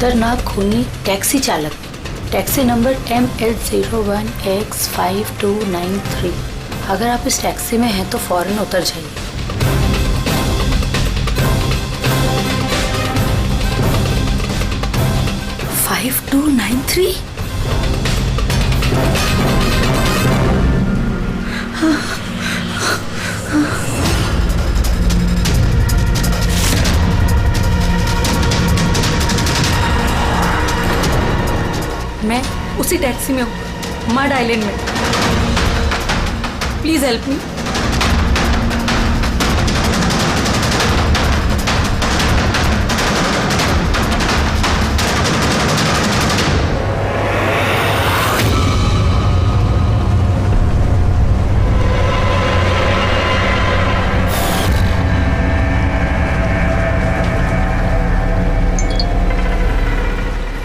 खतरनाक खूनी टैक्सी चालक, टैक्सी नंबर ML01X5293। अगर आप इस टैक्सी में हैं तो फौरन उतर जाइए। फाइव 5293। मैं उसी टैक्सी में हूँ, मड आइलैंड में। Please help me.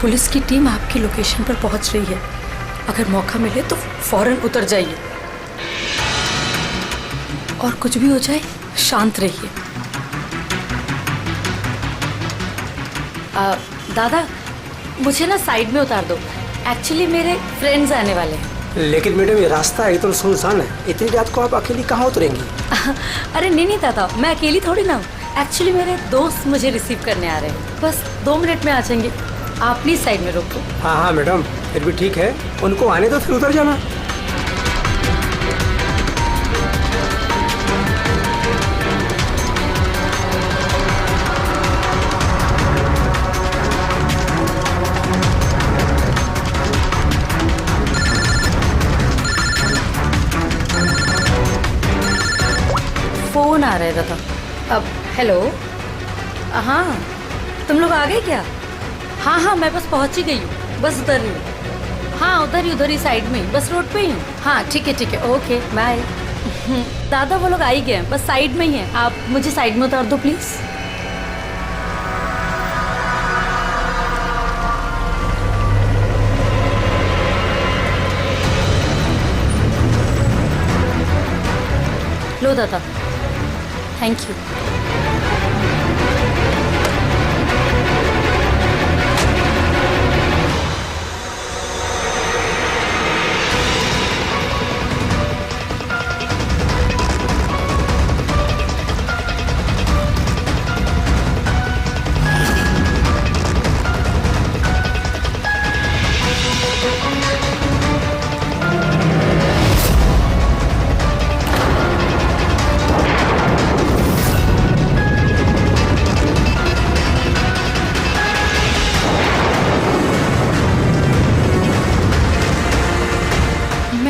पुलिस की टीम आपकी लोकेशन पर पहुंच रही है। अगर मौका मिले तो फौरन उतर जाइए और कुछ भी हो जाए शांत रहिए। दादा, मुझे ना साइड में उतार दो। एक्चुअली मेरे फ्रेंड्स आने वाले हैं। लेकिन मैडम ये रास्ता एकदम सुनसान है, इतनी रात को आप अकेली कहाँ उतरेंगी? अरे नहीं दादा, मैं अकेली थोड़ी ना हूँ। एक्चुअली मेरे दोस्त मुझे रिसीव करने आ रहे हैं, बस 2 मिनट में आ जाएंगे। आप प्लीज साइड में रोको। हाँ मैडम, फिर भी ठीक है, उनको आने दो फिर उतर जाना। फोन आ रहा है दादा। अब हेलो, हाँ तुम लोग आ गए क्या? हाँ मैं बस पहुंच ही गई हूँ, बस उधर ही हूँ। हाँ उधर ही साइड में, बस रोड पे ही हूँ। हाँ ठीक है, ओके बाय। दादा वो लोग आ ही गए हैं, बस साइड में ही हैं। आप मुझे साइड में उतार दो प्लीज। लो दादा, थैंक यू।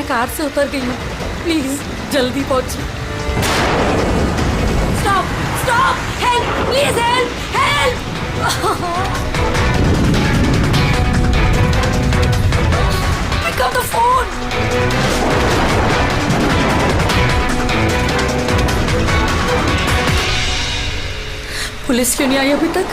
कार से उतर गई हूँ, प्लीज जल्दी पहुंचिए। Stop, help, please help. Pick up the phone. Police क्यों नहीं आई अभी तक?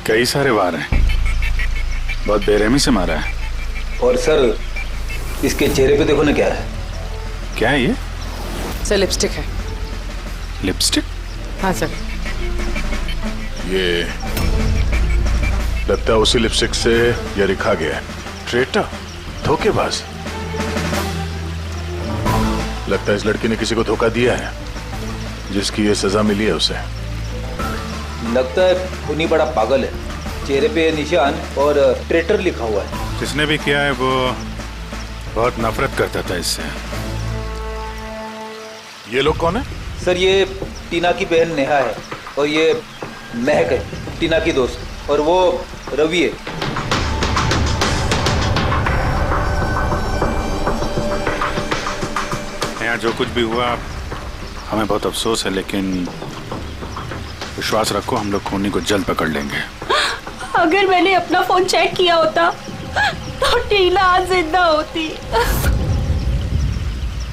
कई सारे वार हैं, बहुत बेरहमी से मारा है। और सर इसके चेहरे पे देखो ना क्या है। क्या है ये? सर लिपस्टिक है। लिपस्टिक? हाँ सर। ये लगता है उसी लिपस्टिक से ये लिखा गया है, ट्रेटर, धोखेबाज। लगता है इस लड़की ने किसी को धोखा दिया है, जिसकी ये सजा मिली है उसे। लगता है खूनी बड़ा पागल है। चेहरे पे निशान और ट्रेटर लिखा हुआ है। जिसने भी किया है वो बहुत नफरत करता था इससे। ये लोग कौन है? सर ये टीना की बहन नेहा है और ये महक है, टीना की दोस्त, और वो रवि है। यहाँ जो कुछ भी हुआ हमें बहुत अफसोस है, लेकिन विश्वास रखो हम लोग खूनी को जल्द पकड़ लेंगे। अगर मैंने अपना फोन चेक किया होता तो टीना आज जिंदा होती।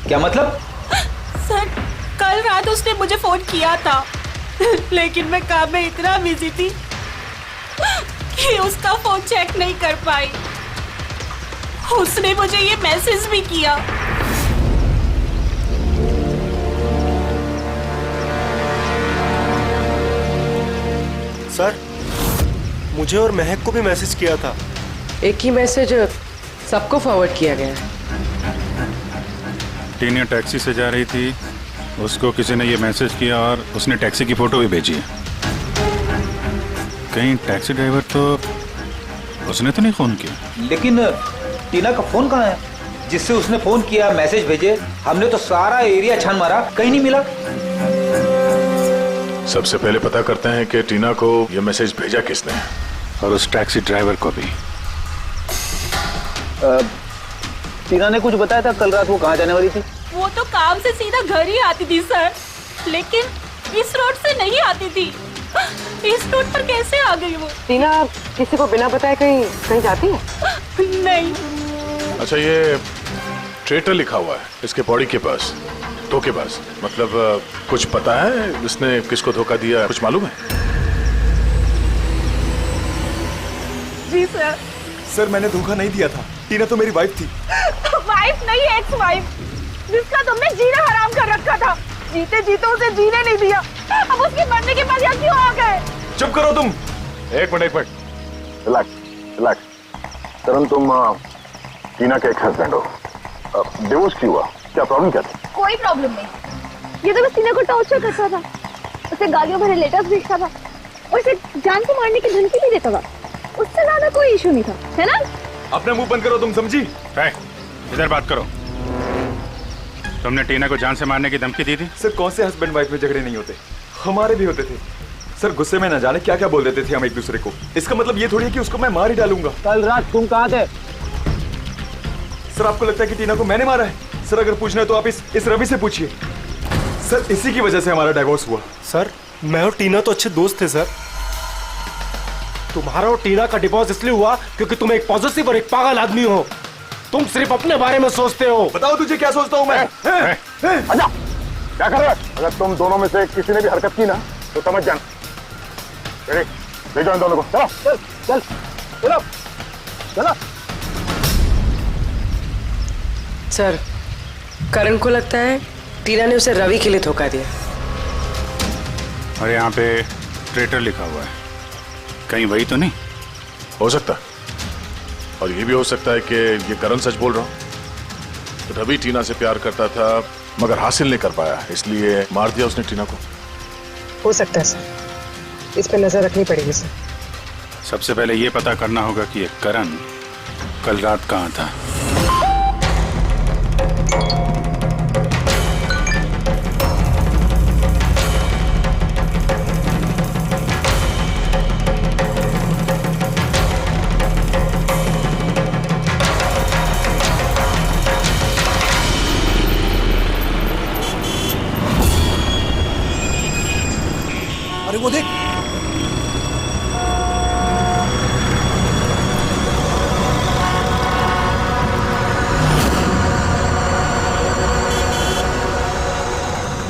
क्या मतलब? सर कल रात उसने मुझे फोन किया था, लेकिन मैं काम में इतना बिजी थी कि उसका फोन चेक नहीं कर पाई। उसने मुझे ये मैसेज भी किया। सर, मुझे और महक को भी मैसेज किया था। एक ही मैसेज सबको फॉरवर्ड किया गया है। टीना टैक्सी से जा रही थी, उसको किसी ने ये मैसेज किया और उसने टैक्सी की फोटो भी भेजी है। कहीं टैक्सी ड्राइवर तो उसने तो नहीं फोन किया। लेकिन टीना का फोन कहाँ है जिससे उसने फोन किया, मैसेज भेजे? हमने तो सारा एरिया छान मारा, कहीं नहीं मिला। सबसे पहले पता करते हैं कि टीना को ये मैसेज भेजा किसने, और उस टैक्सी ड्राइवर को भी। टीना ने कुछ बताया था कल रात वो कहाँ जाने वाली थी? वो तो काम से सीधा घर ही आती थी सर, लेकिन इस रोड से नहीं आती थी। इस रोड पर कैसे आ गई वो? टीना किसी को बिना बताए कहीं कहीं जाती है? नहीं। अच्छा, ये ट्रेटर लिखा हुआ है इसके बॉडी के पास, धोखेबाज। मतलब कुछ पता है इसने किसको धोखा दिया, कुछ मालूम है? जी सर। सर, मैंने धोखा नहीं दिया था। टीना तो मेरी वाइफ थी। वाइफ नहीं, एक्स वाइफ, जिसका तुमने जीना हराम कर रखा था। जीते जीते उसे जीने नहीं दिया, अब उसके मरने के बाद यहाँ क्यों आ गए? चुप करो तुम। एक मिनट। रिलैक्स। करण, तुम टीना के एक हस्बैंड हो। डिवोर्स क्यों हुआ? क्या प्रॉब्लम क्या थी? कोई प्रॉब्लम नहीं। ये तो बस टीना को टॉर्चर करता था, उसे गालियों भरे लेटर्स भेजता था और उसे जान से मारने की धमकी भी देता था। उससे ज्यादा कोई इशू नहीं था, है ना? अपना मुंह बंद करो तुम, समझी? इधर बात करो। तुमने टीना को जान से मारने की धमकी दी थी? सर, कौन से हस्बैंड वाइफ में झगड़े नहीं होते? हमारे भी होते थे सर। गुस्से में न जाने क्या क्या बोल देते थे हम एक दूसरे को। इसका मतलब ये थोड़ी है कि उसको मैं मार ही डालूंगा। कल रात तुम कहाँ थे? सर, आपको लगता है कि टीना को मैंने मारा है? सर, अगर पूछना है तो आप इस रवि से पूछिए। सर, इसी की वजह से हमारा डाइवोर्स हुआ। सर, मैं और टीना तो अच्छे दोस्त थे सर। तुम्हारा और टीना का डिवोर्स इसलिए हुआ क्योंकि तुम एक पॉजिटिव और एक पागल आदमी हो। तुम सिर्फ अपने बारे में सोचते हो। बताओ तुझे क्या सोचता हूँ मैं? अच्छा, क्या कर रहा है? अगर तुम दोनों में से किसी ने भी हरकत की ना तो समझ जाना। ले जाओ इन दोनों को। चलो चल चल चलो चलो। सर, करण को लगता है टीना ने उसे रवि के लिए धोखा दिया। और यहाँ पे ट्रेटर लिखा हुआ है, कहीं वही तो नहीं? हो सकता, और ये भी हो सकता है कि ये करण सच बोल रहा हूं। रवि टीना से प्यार करता था मगर हासिल नहीं कर पाया, इसलिए मार दिया उसने टीना को। हो सकता है सर, इस पर नजर रखनी पड़ेगी सर। सबसे पहले ये पता करना होगा कि ये करण कल रात कहाँ था। अरे वो देख,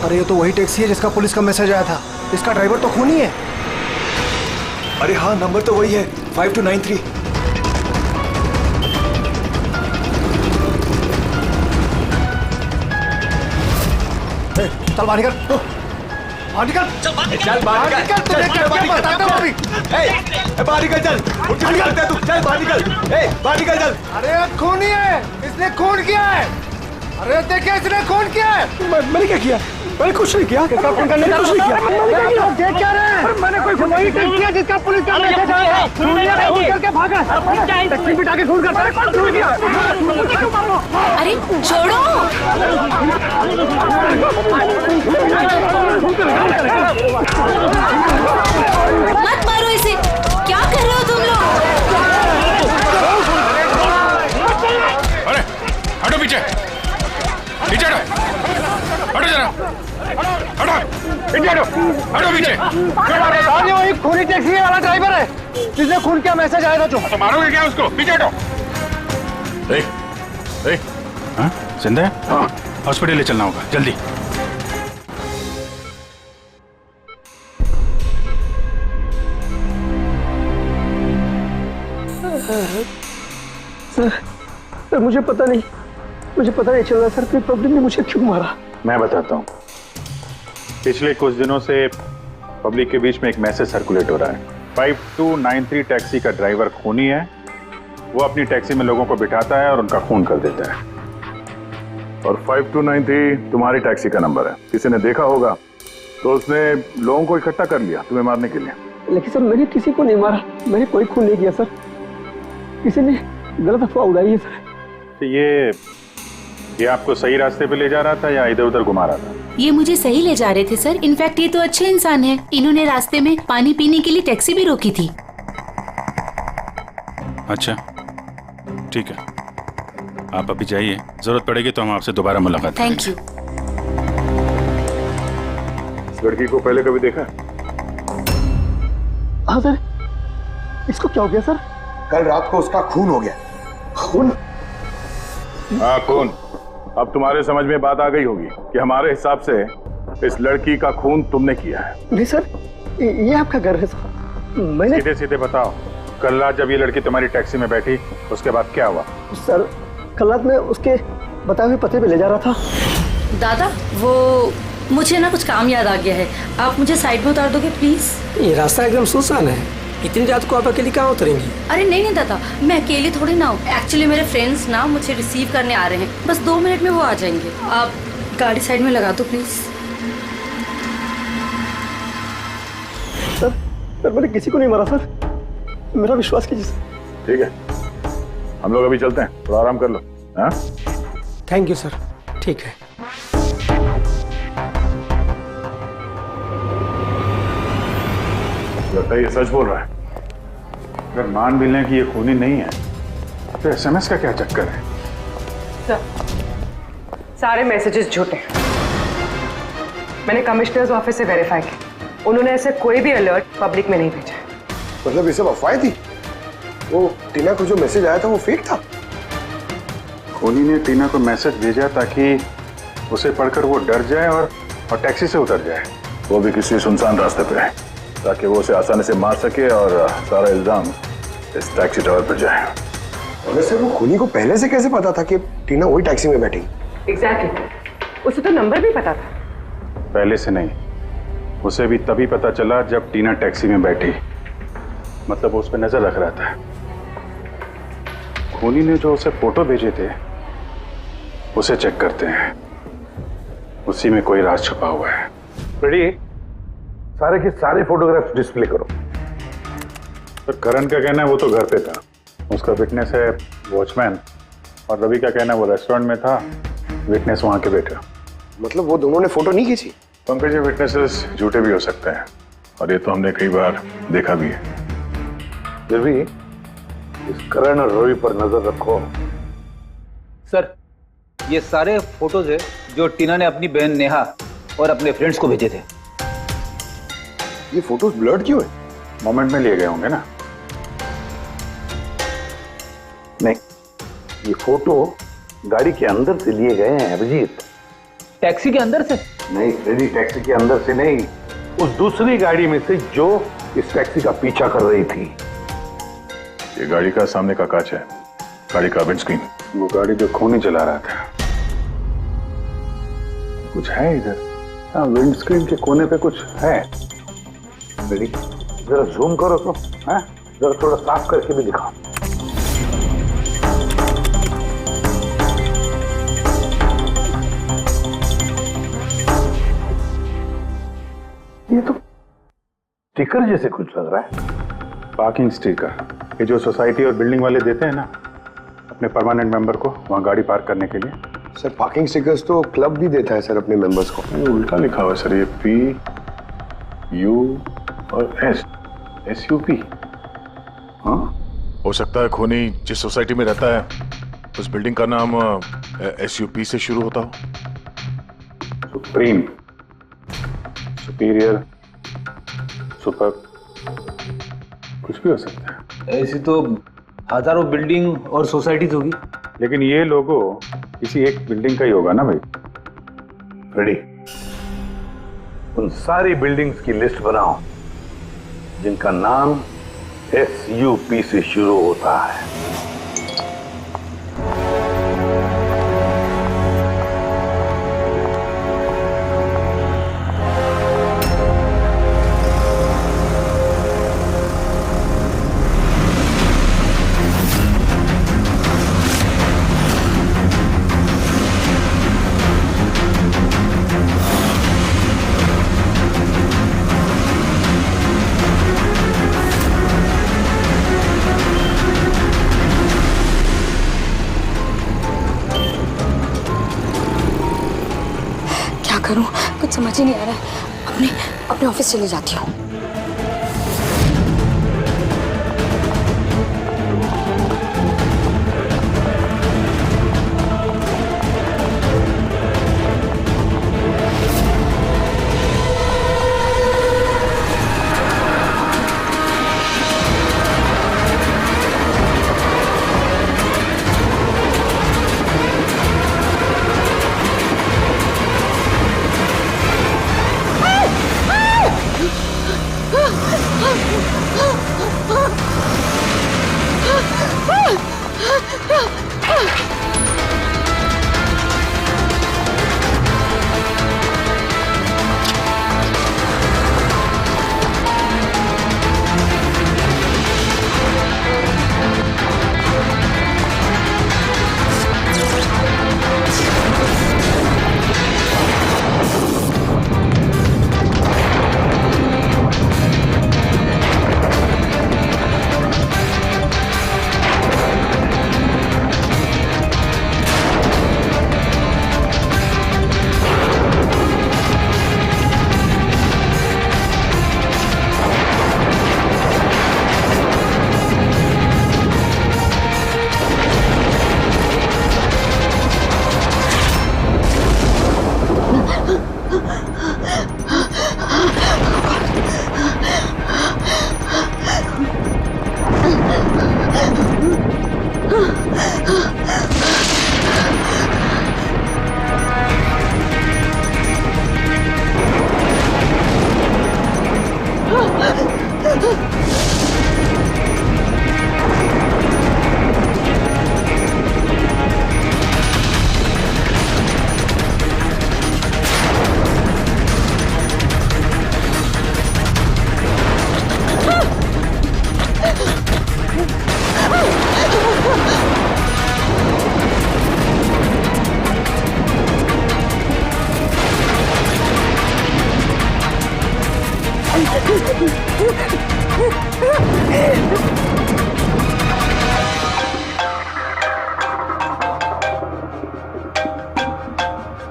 अरे ये तो वही टैक्सी है जिसका पुलिस का मैसेज आया था। इसका ड्राइवर तो खूनी है। अरे हाँ, नंबर तो वही है, 5293। चल बाहर निकल, बाहर निकल, चल बाहर निकल, तुझे क्या बताता हूँ अभी। बाहर निकल, चल उठ के निकलते हैं तू, चल बाहर निकल, बाहर निकल चल। अरे खूनी है, इसने खून किया है। अरे देखिए इसने खून किया है। मैंने क्या किया? मैंने कुछ नहीं किया। किसका खून करने का कुछ नहीं किया। देख क्या रहे हैं? मैंने कोई खून नहीं किया जिसका पुलिस का मैसेज आया है। दुनिया में खून करके भागा। टैक्सी बिठा के खून करता है। कौन खून किया? अरे छोड़ो। मत मारो इसे, क्या कर रहे हो तुम लोग? अरे हटो पीछे, पीछे हटो, हटो जरा, हटो पीछे, हटो पीछे। वही खूनी टैक्सी वाला ड्राइवर है जिसने खून किया, मैसेज आया था जो। तो मारोगे क्या उसको? पीछे हटो। हाँ जिंदा है? हाँ हॉस्पिटल ले चलना होगा जल्दी। सर मुझे पता नहीं चल रहा सर कि पब्लिक ने मुझे क्यों मारा। मैं बताता हूँ। पिछले कुछ दिनों से पब्लिक के बीच में एक मैसेज सर्कुलेट हो रहा है। 5293 टैक्सी का ड्राइवर खूनी है। वो अपनी टैक्सी में लोगों को बिठाता है और उनका खून कर देता है। और 5293 तुम्हारी टैक्सी का नंबर है। किसी ने देखा होगा तो उसने लोगों को इकट्ठा कर लिया तुम्हें मारने के लिए। लेकिन सर मैंने किसी को नहीं मारा, मैंने कोई खून नहीं किया सर। किसी ने गलत अफवाह उड़ाई है सर। तो ये आपको सही रास्ते पे ले जा रहा था या इधर उधर घुमा रहा था? ये मुझे सही ले जा रहे थे सर। इनफैक्ट ये तो अच्छे इंसान है। इन्होंने रास्ते में पानी पीने के लिए टैक्सी भी रोकी थी। अच्छा ठीक है, आप अभी जाइए, जरूरत पड़ेगी तो हम आपसे दोबारा मुलाकात करेंगे। Thank you. इस लड़की को पहले कभी देखा? हाँ सर, इसको क्या हो गया सर? कल रात को उसका खून हो गया। खून? हाँ खून। अब तुम्हारे समझ में बात आ गई होगी कि हमारे हिसाब से इस लड़की का खून तुमने किया है। नहीं सर, ये आपका घर है सर। मैंने सीधे सीधे बताओ, कल रात जब ये लड़की तुम्हारी टैक्सी में बैठी उसके बाद क्या हुआ? सर कल रात में उसके बताए हुए पते पे ले जा रहा था। दादा वो मुझे ना कुछ काम याद आ गया है, आप मुझे साइड में उतार दोगे प्लीज? ये रास्ता एकदम सुनसान है, इतनी रात को आप अकेली कहाँ उतरेंगी? अरे नहीं दादा, मैं अकेली थोड़ी ना हूँ। एक्चुअली मेरे फ्रेंड्स ना मुझे रिसीव करने आ रहे हैं, बस 2 मिनट में वो आ जाएंगे। आप गाड़ी साइड में लगा दो प्लीज। सर मैंने किसी को नहीं मारा सर, मेरा विश्वास कीजिए सर। ठीक है, हम लोग अभी चलते हैं, थोड़ा आराम कर लो। हाँ थैंक यू सर, ठीक है। लगता है ये सच बोल रहा है। अगर मान भी लें कि ये खूनी नहीं है तो एसएमएस का क्या चक्कर है? सारे मैसेजेस झूठे हैं। मैंने कमिश्नर्स ऑफिस से वेरीफाई किया, उन्होंने ऐसे कोई भी अलर्ट पब्लिक में नहीं भेजा। मतलब ये सब अफवाहें थी? वो टीना को जो मैसेज आया था वो फेक था? खूनी ने टीना को मैसेज भेजा ताकि उसे पढ़कर वो डर जाए और टैक्सी से उतर जाए। वो भी किसी सुनसान रास्ते पे है ताकि वो उसे आसानी से मार सके और सारा इल्जाम इस टैक्सी ड्राइवर पर जाए। वैसे वो खूनी को पहले से कैसे पता था कि टीना वही टैक्सी में बैठी? एग्जैक्टली, उसे तो नंबर भी पता था। पहले से नहीं, उसे भी तभी पता चला जब टीना टैक्सी में बैठी। मतलब वो उस पर नजर रख रहा था। खूनी ने जो उसे फोटो भेजे थे उसे चेक करते हैं, उसी में कोई राज छुपा हुआ है। रेडी, सारे के सारे फोटोग्राफ्स डिस्प्ले करो। तो करण का कहना है वो तो घर पे था, उसका विटनेस है वॉचमैन, और रवि का कहना है वो रेस्टोरेंट में था, विटनेस वहां के बैठा। मतलब वो दोनों ने फोटो नहीं खींची? पंकज, ये विटनेसेस झूठे भी हो सकते हैं और ये तो हमने कई बार देखा भी है। फिर भी इस करण और रवि पर नजर रखो। सर ये सारे फोटोज है जो टीना ने अपनी बहन नेहा और अपने फ्रेंड्स को भेजे थे। ये फोटोज ब्लर्ड क्यों है? मोमेंट में लिए गए होंगे ना। नहीं, ये फोटो गाड़ी के अंदर से लिए गए हैं अभिजीत। टैक्सी के अंदर से? नहीं रेडी, टैक्सी के अंदर से नहीं, उस दूसरी गाड़ी में से जो इस टैक्सी का पीछा कर रही थी। ये गाड़ी का सामने का कांच है, गाड़ी का विंडस्क्रीन। वो गाड़ी जो खूनी चला रहा था। कुछ है इधर? हाँ, विंडस्क्रीन के कोने पे कुछ है। रेडी, जरा जूम करो तो, हैं? जरा थोड़ा साफ करके भी दिखाओ। ये तो स्टिकर जैसे कुछ लग रहा है। पार्किंग स्टिकर, ये जो सोसाइटी और बिल्डिंग वाले देते हैं ना अपने परमानेंट मेंबर को वहाँ गाड़ी पार्क करने के लिए। सर पार्किंग स्टिकर्स तो क्लब भी देता है सर अपने मेंबर्स को। ये उल्टा लिखा हुआ है सर, ये PU और SUP। हाँ, हो सकता है खोनी जिस सोसाइटी में रहता है उस बिल्डिंग का नाम SUP से शुरू होता हो। सुप्रीम, सुपीरियर, सुपर, कुछ भी हो सकता है। ऐसी तो हजारों बिल्डिंग और सोसाइटीज होगी, लेकिन ये लोगो किसी एक बिल्डिंग का ही होगा ना भाई। रेडी, उन सारी बिल्डिंग्स की लिस्ट बनाओ जिनका नाम SUP से शुरू होता है। करूं कुछ समझ ही नहीं आ रहा है। अपने ऑफिस चली जाती हूँ।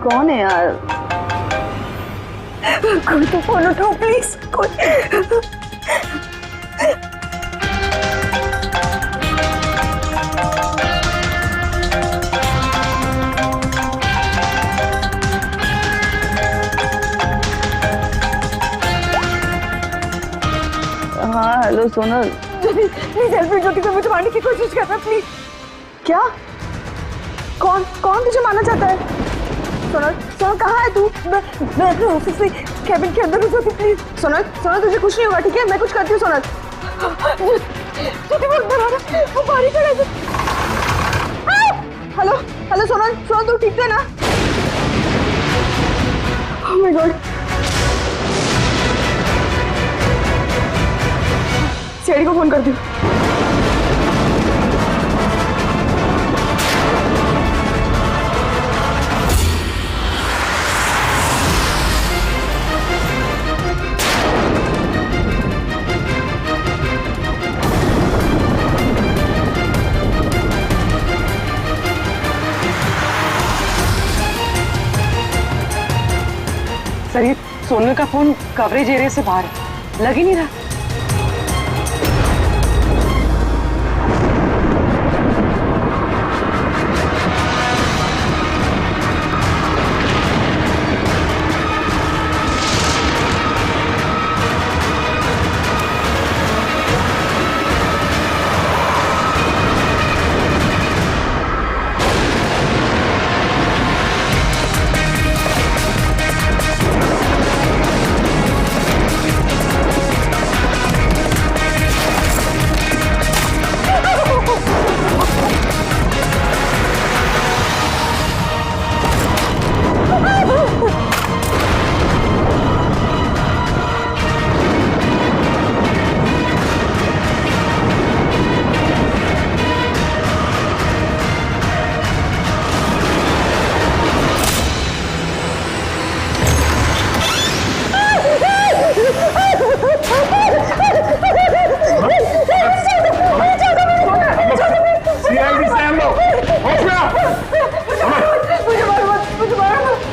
कौन है यार? कोई तो फोन उठाओ प्लीज। कोई हाँ hello Sonal, please help me. Jyoti को मुझे मारने की कोशिश कर रहा है, प्लीज। क्या? कौन कौन तुझे मारना चाहता है? सोनल सोनल कहाँ है तू? मैं अपने ऑफिस में कैबिन के अंदर हूँ। ज्योति प्लीज। सोनल सोनल तुझे कुछ नहीं होगा, ठीक है? मैं कुछ करती हूँ। सोनल ज्योति बहुत डरा रहा है, वो बारी खड़ा है। हेलो हेलो सोनल सोनल तू ठीक है ना? ओह माय गॉड सीआईडी को फोन कर दूं? सर ये सोनल का फोन कवरेज एरिया से बाहर है, लग ही नहीं रहा।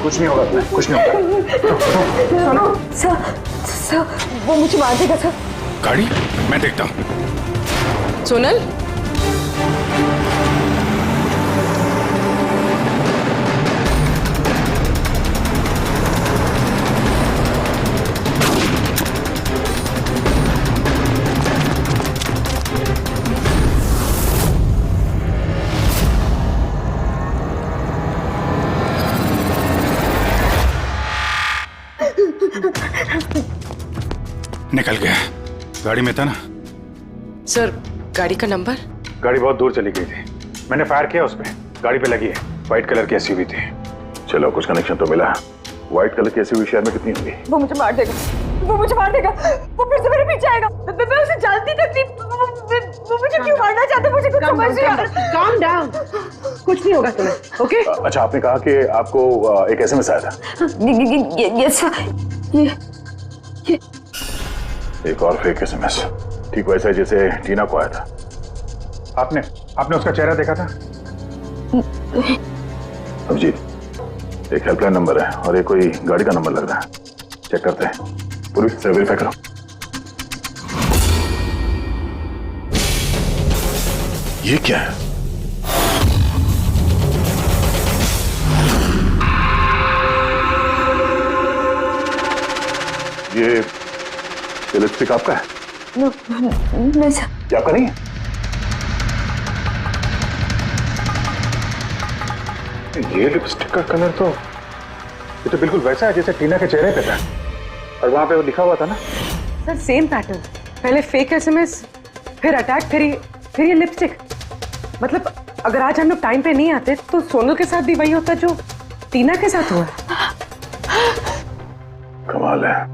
कुछ नहीं होगा तुम्हें, कुछ नहीं होगा। सर वो मुझे मार देगा सर। गाड़ी मैं देखता हूँ। सोनल, निकल गया। गाड़ी में था ना? सर गाड़ी का नंबर? गाड़ी बहुत दूर चली गई थी, मैंने फायर किया उस पे। गाड़ी पे लगी है, व्हाइट कलर की एसयूवी थी। चलो कुछ कनेक्शन तो मिला। व्हाइट कलर की एसयूवी शहर में कितनी होगी? वो मुझे मार देगा, वो मुझे मार देगा, वो फिर से मेरे पीछे आएगा। मैं उसे जानती तक नहीं, वो मुझे क्यों मारना चाहता, मुझे कुछ समझ नहीं आ रहा। काम डाउन, कुछ नहीं होगा तुम्हें, ओके? अच्छा, आपने कहा कि आपको एक एसएमएस आया था। Yes sir. ये एक और फेक एसएमएस, ठीक वैसा ही जैसे टीना को आया था। आपने उसका चेहरा देखा था? अभिजीत, एक हेल्पलाइन नंबर है और एक कोई गाड़ी का नंबर लग रहा है। चेक करते हैं, पूरी से वेरीफाई करो। ये क्या है? ये लिपस्टिक आपका है? नहीं सर। ये आपका नहीं है? ये लिपस्टिक का कलर तो, ये तो बिल्कुल वैसा है जैसे टीना के चेहरे पे था, और वहां पे वो लिखा हुआ था ना। सर सेम पैटर्न, पहले फेक एसएमएस, फिर अटैक, फिर ये लिपस्टिक। मतलब अगर आज हम लोग टाइम पे नहीं आते तो सोनल के साथ भी वही होता जो टीना के साथ हुआ। कमाल है,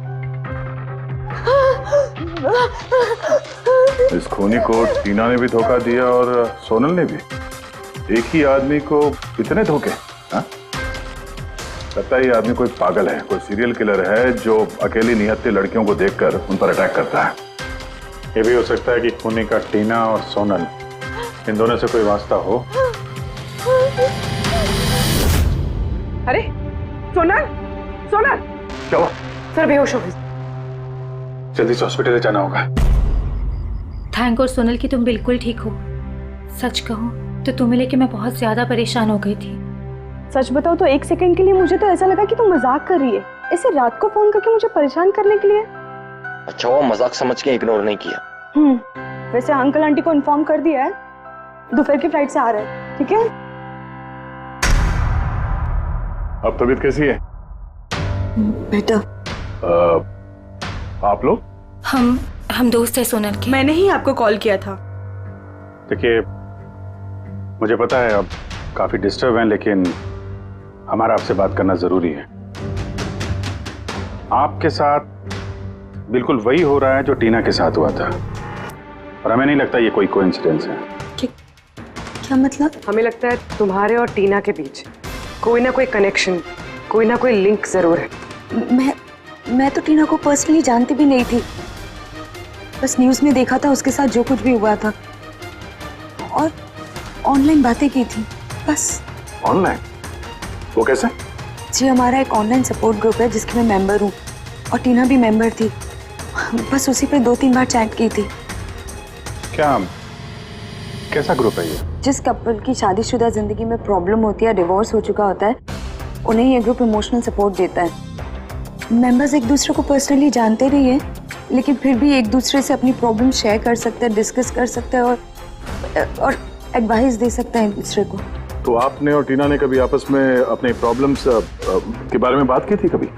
इस खूनी को टीना ने भी धोखा दिया और सोनल ने भी। एक ही आदमी को इतने धोखे? हाँ? लगता है ये आदमी कोई पागल है, कोई सीरियल किलर है जो अकेली निहत्थे लड़कियों को देखकर उन पर अटैक करता है। ये भी हो सकता है कि खूनी का टीना और सोनल, इन दोनों से कोई वास्ता हो। अरे सोनल, सोनल! क्या हुआ? सर बेहोश हो गई। जल्दी से हॉस्पिटल ले जाना होगा। थैंक गॉड सोनल कि तुम बिल्कुल ठीक हो। सच कहूँ तो तुम्हें लेके मैं बहुत ज्यादा परेशान हो गई थी। सच बताओ तो एक सेकंड के लिए मुझे तो ऐसा लगा कि तुम मजाक कर रही है, इसे रात को फोन करके मुझे परेशान करने के लिए। अच्छा, वो मजाक समझ के इग्नोर नहीं किया। वैसे अंकल आंटी को इन्फॉर्म कर दिया है, दोपहर की फ्लाइट से आ रहे हैं, ठीक है? अब तबीयत कैसी है? बेटा आप लोग? हम दोस्त है सोनल के। मैंने ही आपको कॉल किया था। देखिए, मुझे पता है अब काफी डिस्टर्ब हैं, लेकिन हमारा आपसे बात करना जरूरी है। आपके साथ बिल्कुल वही हो रहा है जो टीना के साथ हुआ था। और हमें नहीं लगता ये कोई कोइंसिडेंस है। क्या मतलब? हमें लगता है तुम्हारे और टीना के बीच कोई ना कोई कनेक्शन, कोई ना कोई लिंक जरूर है। मैं तो टीना को पर्सनली जानती भी नहीं थी, बस न्यूज़ में देखा था उसके साथ जो कुछ भी हुआ था और ऑनलाइन बातें की थी बस। ऑनलाइन? वो कैसे? जी हमारा एक ऑनलाइन सपोर्ट ग्रुप है जिसकी मैं मेंबर हूँ और टीना भी मेंबर थी, बस उसी पे 2-3 बार चैट की थी। क्या, कैसा ग्रुप है ये? जिस कपल की शादीशुदा जिंदगी में प्रॉब्लम होती है, डिवोर्स हो चुका होता है, उन्हें ये ग्रुप इमोशनल सपोर्ट देता है। मेंबर्स एक दूसरे को पर्सनली जानते नहीं है, लेकिन फिर भी एक दूसरे से अपनी प्रॉब्लम शेयर कर सकते हैं, डिस्कस कर सकते हैं और एडवाइस दे सकते हैं एक दूसरे को। तो आपने और टीना ने कभी आपस में अपने प्रॉब्लम्स के बारे में बात की थी कभी?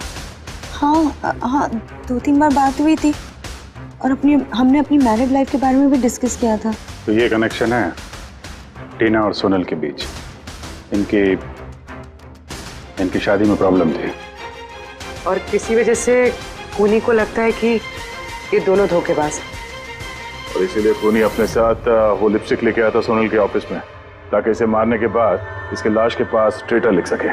हाँ 2-3 बार बात हुई थी और हमने अपनी मैरिड लाइफ के बारे में भी डिस्कस किया था। तो ये कनेक्शन है टीना और सोनल के बीच। इनकी शादी में प्रॉब्लम थी और किसी वजह से खूनी को लगता है कि ये दोनों धोखेबाज हैं। और इसीलिए खूनी अपने साथ वो लिपस्टिक लेके आया था सोनल के ऑफिस में, ताकि इसे मारने के बाद इसके लाश के पास ट्रेटर लिख सके।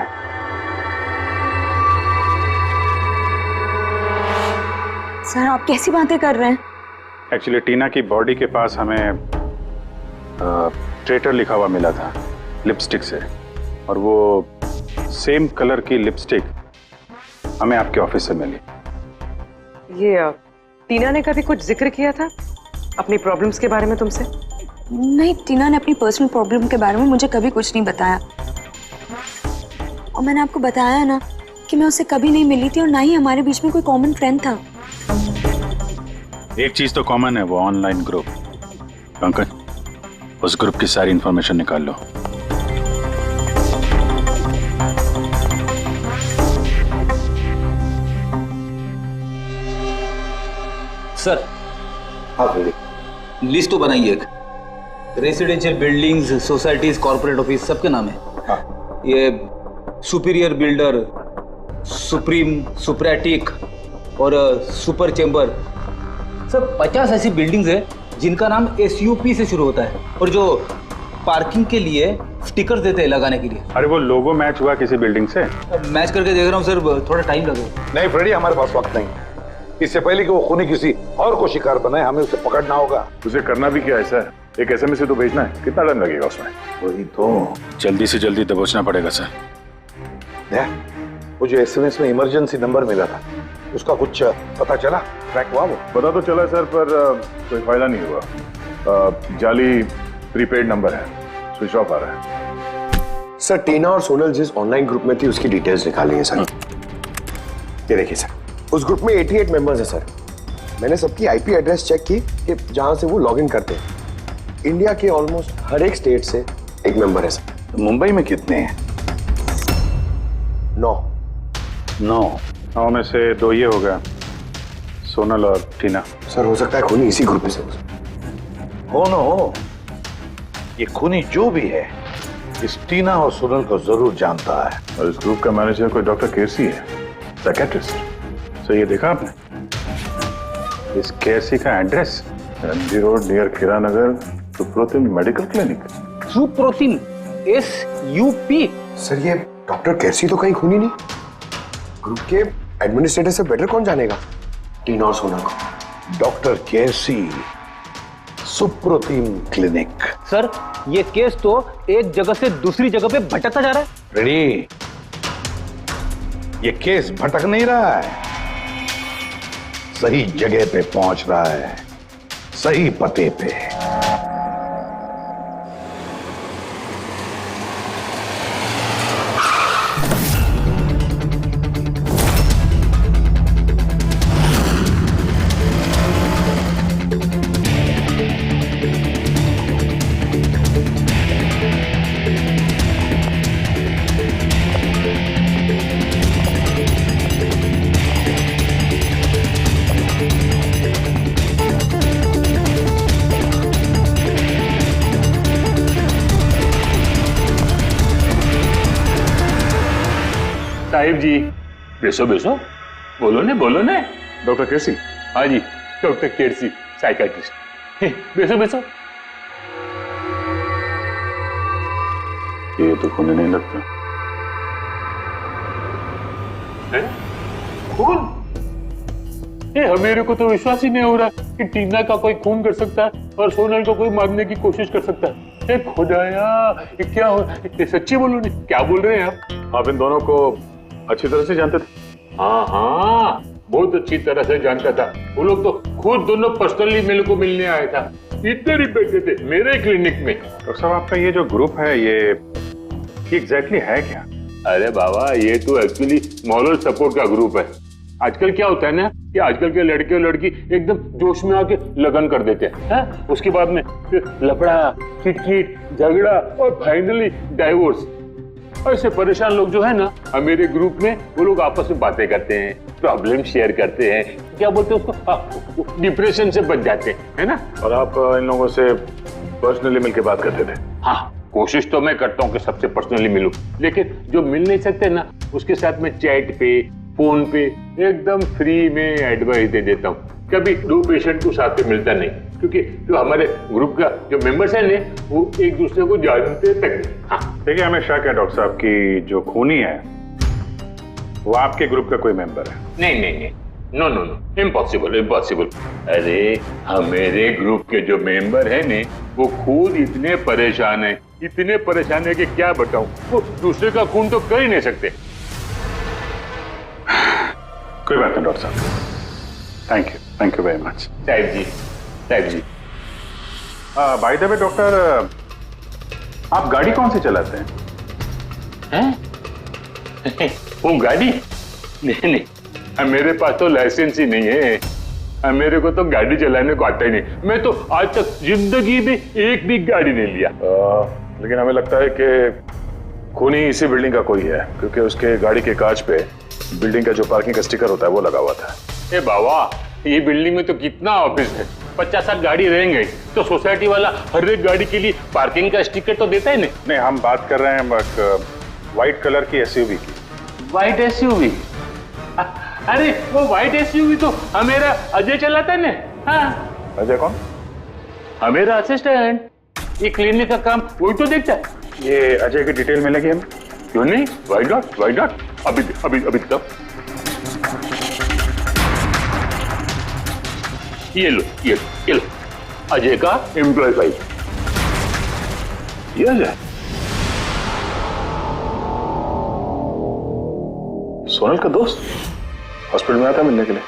सर आप कैसी बातें कर रहे हैं? एक्चुअली टीना की बॉडी के पास हमें ट्रेटर लिखा हुआ मिला था लिपस्टिक से, और वो सेम कलर की लिपस्टिक हमें आपके ऑफिस से मिली। ये टीना ने कभी कुछ जिक्र किया था अपनी प्रॉब्लम्स के बारे में तुमसे? नहीं, टीना ने अपनी पर्सनल प्रॉब्लम के बारे में मुझे कभी कुछ नहीं बताया और मैंने आपको बताया ना कि मैं उससे कभी नहीं मिली थी और ना ही हमारे बीच में कोई कॉमन फ्रेंड था। एक चीज तो कॉमन है, वो ऑनलाइन ग्रुप। पंकज, उस ग्रुप की सारी इंफॉर्मेशन निकाल लो। सर, हाँ लिस्ट तो बनाइए। एक residential buildings, societies, corporate office सबके नाम है। हाँ। ये सुपीरियर बिल्डर, सुप्रीम, सुप्रेटिक और सुपर चेंबर, सब 50 ऐसी बिल्डिंग्स है जिनका नाम SUP से शुरू होता है और जो पार्किंग के लिए स्टिकर देते हैं लगाने के लिए। अरे वो लोगो मैच हुआ किसी बिल्डिंग से? मैच करके देख रहा हूँ सर, थोड़ा टाइम लगेगा। नहीं फ्रेडी, हमारे पास वक्त नहीं। इससे पहले कि वो खूनी किसी और को शिकार बनाए, हमें उसे पकड़ना होगा। उसे करना भी क्या ऐसा है? एक SMS से तो भेजना है, कितना टाइम लगेगा उसमें? वही तो, जल्दी से जल्दी दबोचना पड़ेगा सर। वो जो SMS में इमरजेंसी नंबर मिला था, उसका कुछ पता चला? ट्रैक हुआ वो? पता तो चला सर, पर कोई फायदा नहीं हुआ। जाली प्रीपेड नंबर है, स्विच ऑफ आ रहा है। सर टीना और सोनल जिस ऑनलाइन ग्रुप में थी उसकी डिटेल्स निकाली है सर। ये देखिए सर, उस ग्रुप में 88 मेंबर्स हैं सर। मैंने सबकी IP एड्रेस चेक की कि जहां से वो लॉगिन करते हैं। इंडिया के ऑलमोस्ट हर एक स्टेट से एक मेंबर है सर। तो मुंबई में कितने हैं? 9 में से 2 ये हो गया, सोनल और टीना। सर हो सकता है खूनी इसी ग्रुप में से हो। ये खूनी जो भी है, इस टीना और सोनल को जरूर जानता है। और इस ग्रुप का मैनेजर कोई डॉक्टर केसी है, साइकियाट्रिस्ट। सो ये देखा आपने इस केसी का एड्रेस? MG रोड नियर खीरा नगर, Suprotim medical clinic. Suprotim, SUP? Sir ये डॉक्टर केसी तो कहीं खूनी नहीं। ग्रुप के एडमिनिस्ट्रेटर से बेटर कौन जानेगा टीना और सोनल को? डॉक्टर केसी, सुप्रोतिम क्लिनिक। सर, ये केस तो एक जगह से दूसरी जगह पे भटकता जा रहा है। रेडी, ये केस भटक नहीं रहा है, सही जगह पे पहुंच रहा है, सही पते पे। साहिब जी, बेसो बेसो, बोलो ने। डॉक्टर केसी? हाँ जी, डॉक्टर केसी, साइकियाट्रिस्ट। बैठो बैठो। ये तो खून नहीं लगता। खून? मेरे को तो विश्वास ही नहीं हो रहा कि टीना का कोई खून कर सकता है और सोनल को कोई मारने की कोशिश कर सकता है। खुदाया, ये क्या हो? ये सच्ची बोलो नहीं, क्या बोल रहे हैं आप इन दोनों को अच्छी तरह से जानते थे? हाँ हाँ, बहुत अच्छी तरह से जानता था। वो लोग तो खुद दोनों पर्सनली मेरे को मिलने आया था। इतने ही बैठे थे मेरे क्लिनिक में। डॉक्टर साहब, आपका ये जो ग्रुप है ये एग्जैक्टली है क्या? अरे बाबा, ये तो एक्चुअली मॉरल सपोर्ट का ग्रुप है। आजकल क्या होता है ना कि आजकल के लड़के और लड़की एकदम जोश में आके लगन कर देते हैं, उसके बाद में लफड़ा, किटकिट, झगड़ा और फाइनली डाइवोर्स। ऐसे परेशान लोग जो है ना, मेरे ग्रुप में वो लोग आपस में बातें करते हैं, प्रॉब्लम शेयर करते हैं, क्या बोलते हैं उसको, डिप्रेशन से बच जाते हैं, है ना। और आप इन लोगों से पर्सनली मिलकर बात करते थे? हाँ, कोशिश तो मैं करता हूँ कि सबसे पर्सनली मिलूं, लेकिन जो मिल नहीं सकते ना, उसके साथ में चैट पे, फोन पे एकदम फ्री में एडवाइस दे देता हूँ। कभी दो पेशेंट को साथ में मिलता नहीं, क्योंकि जो हमारे ग्रुप का जो मेंबर्स है ना, वो एक दूसरे को जानते तक नहीं। हाँ, देखिए, हमें शक है डॉक्टर साहब की जो खूनी है वो आपके ग्रुप का कोई मेंबर है। नहीं नहीं नहीं, no no no, impossible impossible. अरे हमारे ग्रुप के जो मेंबर है ने, वो खुद इतने परेशान है कि क्या बताऊं। वो दूसरे का खून तो कर ही नहीं सकते। कोई बात नहीं डॉक्टर साहब, थैंक यू वेरी मच। साहिब जी। बाय द वे डॉक्टर, आप गाड़ी कौन सी चलाते हैं? वो गाड़ी? नहीं, मेरे पास तो लाइसेंस ही नहीं है। मेरे को तो गाड़ी चलाने को आता ही नहीं। मैं तो आज तक जिंदगी में एक भी गाड़ी नहीं लिया। लेकिन हमें लगता है कि खूनी इसी बिल्डिंग का कोई है, क्योंकि उसके गाड़ी के कांच पे बिल्डिंग का जो पार्किंग का स्टिकर होता है वो लगा हुआ था। ए बाबा, ये बिल्डिंग में तो कितना ऑफिस है, 50-60 गाड़ी रहेंगे, तो सोसाइटी वाला हर एक गाड़ी के लिए पार्किंग का स्टिकर तो देता है नहीं, हम बात कर रहे हैं व्हाइट कलर की एसयूवी की। White SUV? अरे वो व्हाइट एसयूवी तो हमेरा अजय चलाता है ना। हाँ। अजय कौन? हमेरा असिस्टेंट, ये क्लिनिक का काम वही तो देखता है। ये अजय की डिटेल मिलेगी हमें? क्यों नहीं, वाई नॉट। अभी तक ये लो अजय का एम्प्लॉय फाइल। ये अजय सोनल का दोस्त हॉस्पिटल में आता मिलने के लिए।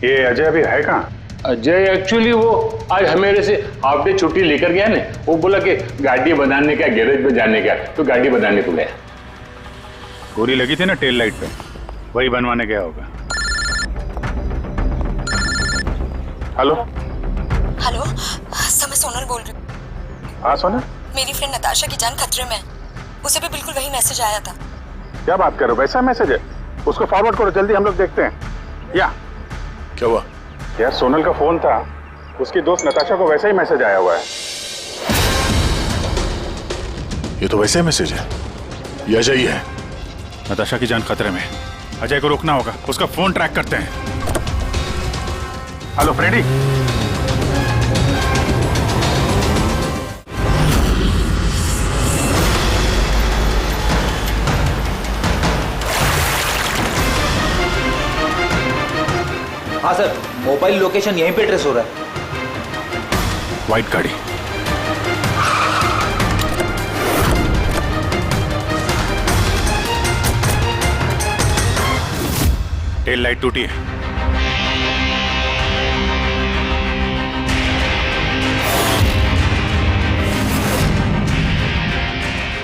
ये अजय अभी है कहाँ? अजय एक्चुअली वो आज मेरे से हाफ डे छुट्टी लेकर गया ना। वो बोला कि गाड़ी बनाने का, गैरेज में जाने का, तो गाड़ी बनाने को गया। गोली लगी थी ना टेल लाइट पे, वही बनवाने गया होगा। हेलो सर, मैं सोनल बोल रही हूँ। हाँ सोनल, मेरी फ्रेंड नताशा की जान खतरे में है। उसे भी बिल्कुल वही मैसेज आया था। क्या बात कर रहे हो? वैसा मैसेज है? उसको फॉरवर्ड करो जल्दी, हम लोग देखते हैं। या क्या हुआ? यार सोनल का फोन था, उसकी दोस्त नताशा को वैसा ही मैसेज आया हुआ है। ये तो वैसे मैसेज है, ये अजय ही है। नताशा की जान खतरे में, अजय को रोकना होगा, उसका फोन ट्रैक करते हैं। Hello Freddy. हाँ सर, मोबाइल लोकेशन यहीं पे ट्रेस हो रहा है। व्हाइट गाड़ी। टेल लाइट टूटी है।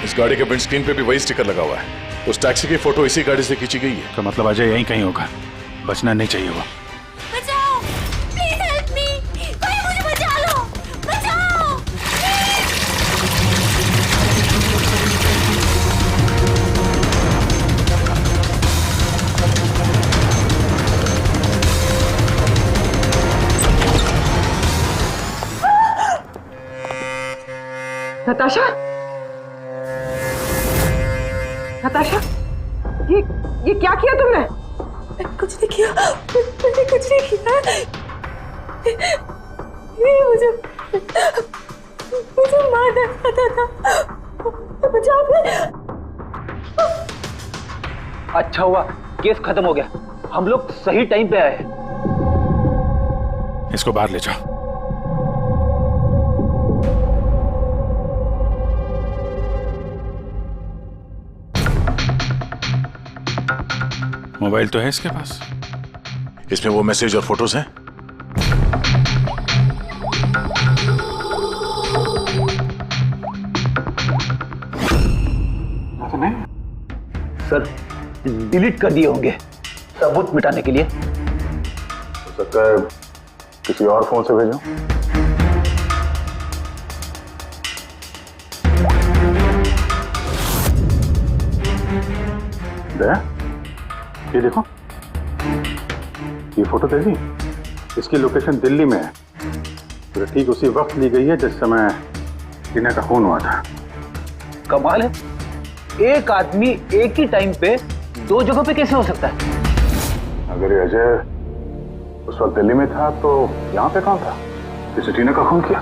इस गाड़ी के विंडस्क्रीन पे भी वही स्टिकर लगा हुआ है। उस टैक्सी की फोटो इसी गाड़ी से खींची गई है। तो मतलब अजय यहीं कहीं होगा, बचना नहीं चाहिए वो। बचाओ, प्लीज हेल्प मी, कोई मुझे बचा लो, बचाओ। नताशा, ये क्या किया तुमने? कुछ नहीं किया, मैंने कुछ नहीं किया। ये मुझे मारना चाहता था। बचाओ। अच्छा हुआ केस खत्म हो गया, हम लोग सही टाइम पे आए। इसको बाहर ले जाओ। मोबाइल तो है इसके पास, इसमें वो मैसेज और फोटोज हैं। सर डिलीट कर दिए होंगे सबूत मिटाने के लिए। हो सकता है किसी और फोन से भेजो। दया, ये देखो, ये फोटो देखी, इसकी लोकेशन दिल्ली में है। तो ठीक उसी वक्त ली गई है जिस समय टीना का खून हुआ था। कमाल है, एक आदमी एक ही टाइम पे दो जगहों पे कैसे हो सकता है? अगर ये अजय उस वक्त दिल्ली में था तो यहाँ पे कौन था? किसी टीना का खून किया?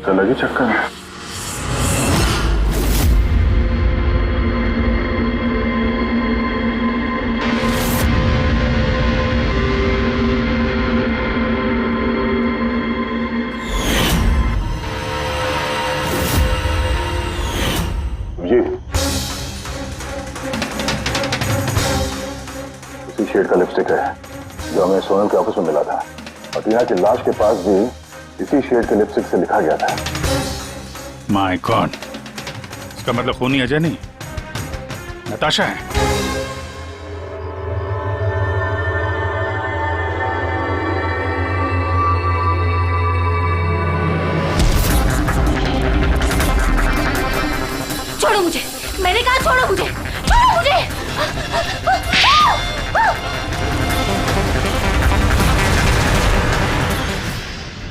चल लगी चक्कर में। जी, उसी शेड का लिपस्टिक है जो हमें सोनल के ऑफिस में मिला था, और टीना की लाश के पास भी इसी शेड के लिपस्टिक से लिखा गया था। माय गॉड, इसका मतलब खूनी अजय नहीं, नताशा है। छोड़ो मुझे, मैंने कहा छोड़ो मुझे, छोड़ो मुझे।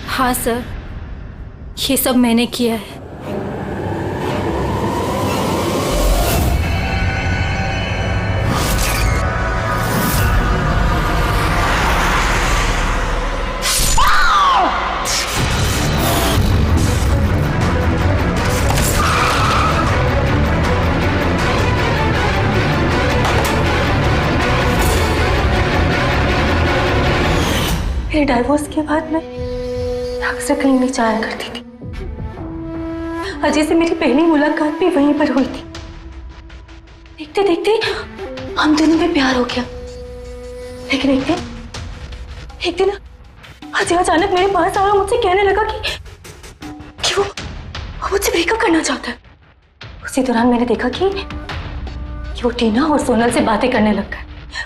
हाँ सर, ये सब मैंने किया है। मेरे डाइवोर्स के बाद मैं अक्सर कहीं नहीं जाया करती थी। अजय से मेरी पहली मुलाकात भी वहीं पर हुई थी। देखते देखते हम दोनों में प्यार हो गया। लेकिन एक दिन अजय अचानक मेरे पास आया और मुझसे कहने लगा कि वो मुझसे ब्रेकअप करना चाहता है। उसी दौरान मैंने देखा कि वो टीना और सोनल से बातें करने लग गया,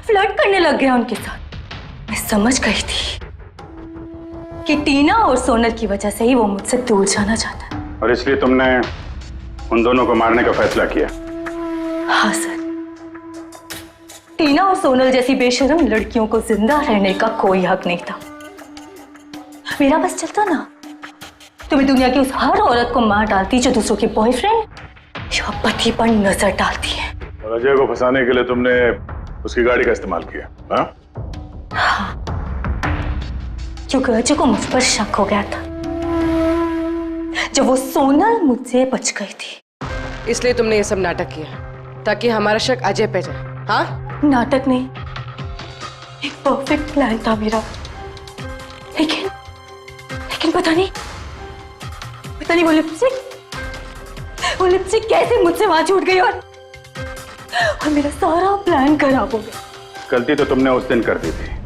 फ्लर्ट करने लग गया उनके साथ। मैं समझ गई थी कि टीना और सोनल की वजह से ही वो मुझसे दूर जाना चाहता है। और इसलिए तुमने उन दोनों को मारने का फैसला किया? हाँ सर, टीना और सोनल जैसी बेशर्म लड़कियों को जिंदा रहने का कोई हक नहीं था। मेरा बस चलता ना तो मैं दुनिया की उस हर औरत को मार डालती जो दूसरों के बॉयफ्रेंड या पति पर नजर डालती है। और अजय को फंसाने के लिए तुमने उसकी गाड़ी का इस्तेमाल किया? हाँ, क्योंकि अजय को मुझ पर शक हो गया था जब वो सोनल मुझसे बच गई थी। इसलिए तुमने ये सब नाटक किया ताकि हमारा शक अजय पे जाए? हाँ, नाटक नहीं, एक परफेक्ट प्लान था मेरा। लेकिन पता नहीं वो लिपस्टिक कैसे मुझसे वहां छूट गई और मेरा सारा प्लान खराब हो गया। गलती तो तुमने उस दिन कर दी थी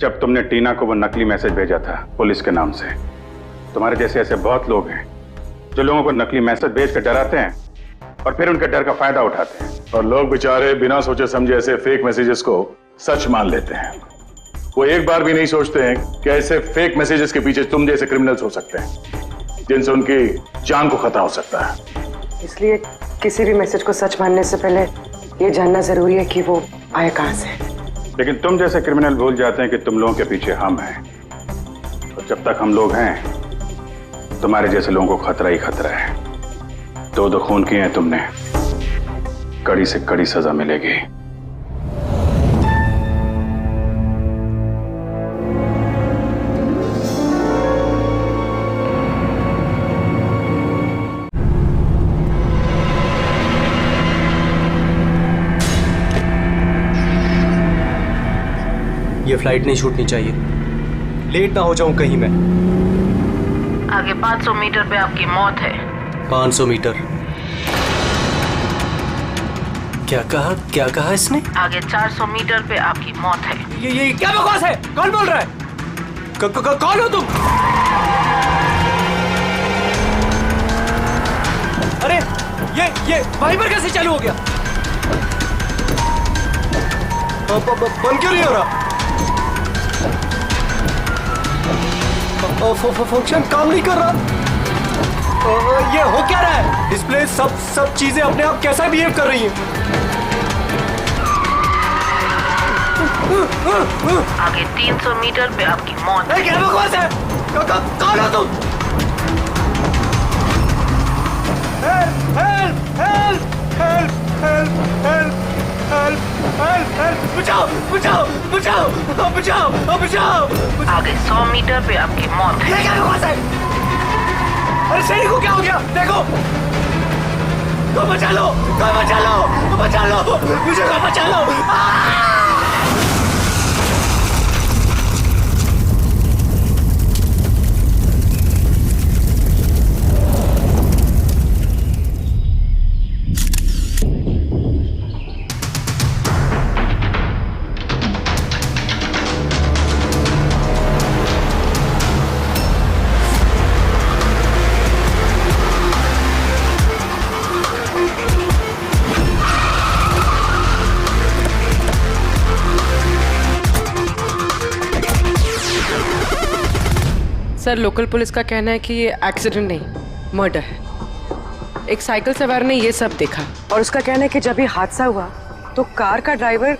जब तुमने टीना को वो नकली मैसेज भेजा था पुलिस के नाम से। तुम्हारे जैसे ऐसे बहुत लोग हैं जो लोगों को नकली मैसेज भेज कर डराते हैं और फिर उनके डर का फायदा उठाते हैं। और लोग बेचारे बिना सोचे समझे ऐसे फेक मैसेजेस को सच मान लेते हैं। वो एक बार भी नहीं सोचते हैं कि ऐसे फेक मैसेजेस के पीछे तुम जैसे क्रिमिनल्स हो सकते हैं जिनसे उनकी जान को खतरा हो सकता है। इसलिए किसी भी मैसेज को सच मानने से पहले ये जानना जरूरी है कि वो आया कहां से। लेकिन तुम जैसे क्रिमिनल भूल जाते हैं कि तुम लोगों के पीछे हम हैं, और जब तक हम लोग हैं तुम्हारे जैसे लोगों को खतरा ही खतरा है। दो खून किए हैं तुमने, कड़ी से कड़ी सजा मिलेगी। ये फ्लाइट नहीं छूटनी चाहिए, लेट ना हो जाऊं कहीं मैं। आगे 500 मीटर पे आपकी मौत है। 500 मीटर? क्या कहा इसने? आगे 400 मीटर पे आपकी मौत है। ये क्या बकवास है? कौन बोल रहा है? कौन हो तुम? अरे ये वाइपर कैसे चालू हो गया? बंद क्यों नहीं हो रहा? फंक्शन काम नहीं कर रहा। ये हो क्या रहा है? डिस्प्ले सब चीजें अपने आप कैसा बिहेव कर रही हैं? आगे 300 मीटर पे आपकी मौत है। क्या बकवास है? कौन हो तुम? बचाओ! आगे 100 मीटर पे आपकी मौत है। क्या बकवास है? अरे सैनिक को क्या हो गया? देखो, कोई बचा लो, मुझे कोई बचा लो। सर, लोकल पुलिस का कहना है कि ये एक्सीडेंट नहीं, मर्डर है। एक साइकिल सवार ने ये सब देखा और उसका कहना है कि जब ये हादसा हुआ तो कार का ड्राइवर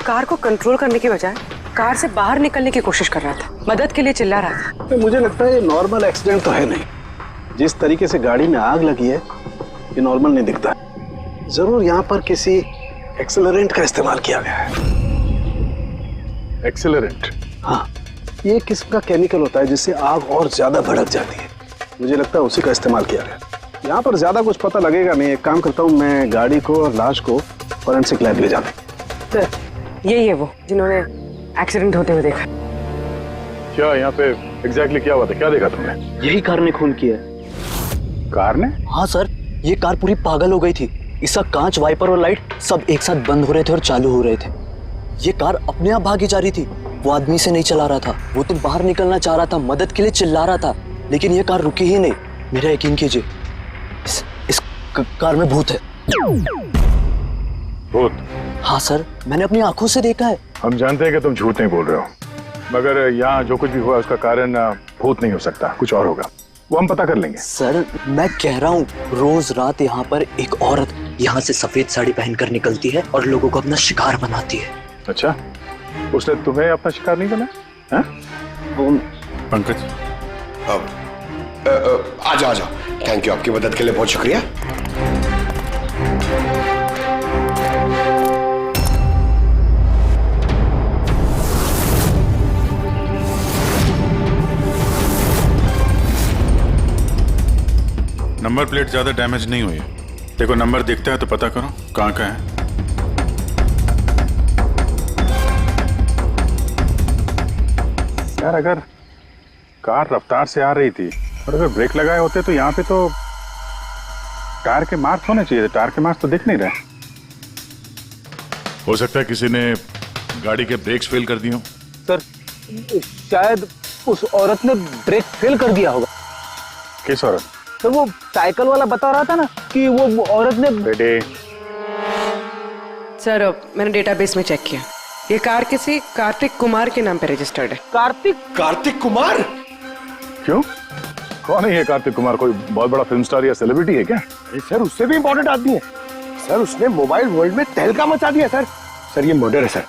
कार को कंट्रोल करने के बजाय कार से बाहर निकलने की कोशिश कर रहा था, मदद के लिए चिल्ला रहा था। तो मुझे लगता है ये नॉर्मल एक्सीडेंट तो है नहीं। जिस तरीके से गाड़ी में आग लगी है ये नॉर्मल नहीं दिखता। जरूर यहाँ पर किसी एक्सेलरेंट का इस्तेमाल किया गया है। एक्सेलरेंट? हाँ, ये एक किस्म का केमिकल होता है जिससे आग और ज्यादा भड़क जाती है। मुझे लगता है उसी का इस्तेमाल किया गया। यहाँ पर ज्यादा कुछ पता लगेगा नहीं। एक काम करता हूँ, मैं गाड़ी को और लाश को फॉरेंसिक लैब ले जाता हूँ। यही है वो जिन्होंने एक्सीडेंट होते हुए देखा। क्या यहाँ पे एग्जैक्टली क्या हुआ था? क्या देखा तुमने? यही कार ने खून किया। कार ने? हाँ सर, ये कार पूरी पागल हो गई थी। इसका कांच, वाइपर और लाइट सब एक साथ बंद हो रहे थे और चालू हो रहे थे। ये कार अपने आप भागी जा रही थी। वो आदमी से नहीं चला रहा था, वो तो बाहर निकलना चाह रहा था, मदद के लिए चिल्ला रहा था, लेकिन ये कार रुकी ही नहीं। मेरा यकीन कीजिए, इस कार में भूत है। भूत? हाँ सर, मैंने अपनी आंखों से देखा है। हम जानते हैं कि तुम झूठ नहीं बोल रहे हो, मगर यहाँ जो कुछ भी हुआ उसका कारण भूत नहीं हो सकता, कुछ और होगा। वो हम पता कर लेंगे। सर, मैं कह रहा हूँ, रोज रात यहाँ पर एक औरत यहाँ से सफेद साड़ी पहनकर निकलती है और लोगों को अपना शिकार बनाती है। अच्छा, उसने तुम्हें अपना शिकार नहीं बना? पंकज, आ जाओ। थैंक यू, आपकी मदद के लिए बहुत शुक्रिया। नंबर प्लेट ज्यादा डैमेज नहीं हुई। देखो, नंबर दिखता है तो पता करो कहाँ का है। यार, अगर कार रफ्तार से आ रही थी और अगर ब्रेक लगाए होते तो यहाँ पे तो टायर के मार्क्स होने चाहिए थे। टायर के मार्क्स तो दिख नहीं रहे। हो सकता है किसी ने गाड़ी के ब्रेक्स फेल कर दिए हो। सर, शायद उस औरत ने ब्रेक फेल कर दिया होगा। किस औरत? सर, वो साइकिल वाला बता रहा था ना कि वो औरत ने। बेटे, सर, मैंने डेटाबेस में चेक किया, ये कार किसी कार्तिक कुमार के नाम पे रजिस्टर्ड है। कार्तिक कुमार? क्यों? कौन है ये कार्तिक कुमार? कोई बहुत बड़ा फिल्म स्टार या सेलिब्रिटी है क्या? सर, उससे भी इम्पोर्टेंट आदमी है सर। उसने मोबाइल वर्ल्ड में तहलका मचा दिया सर। सर, ये मर्डर है सर।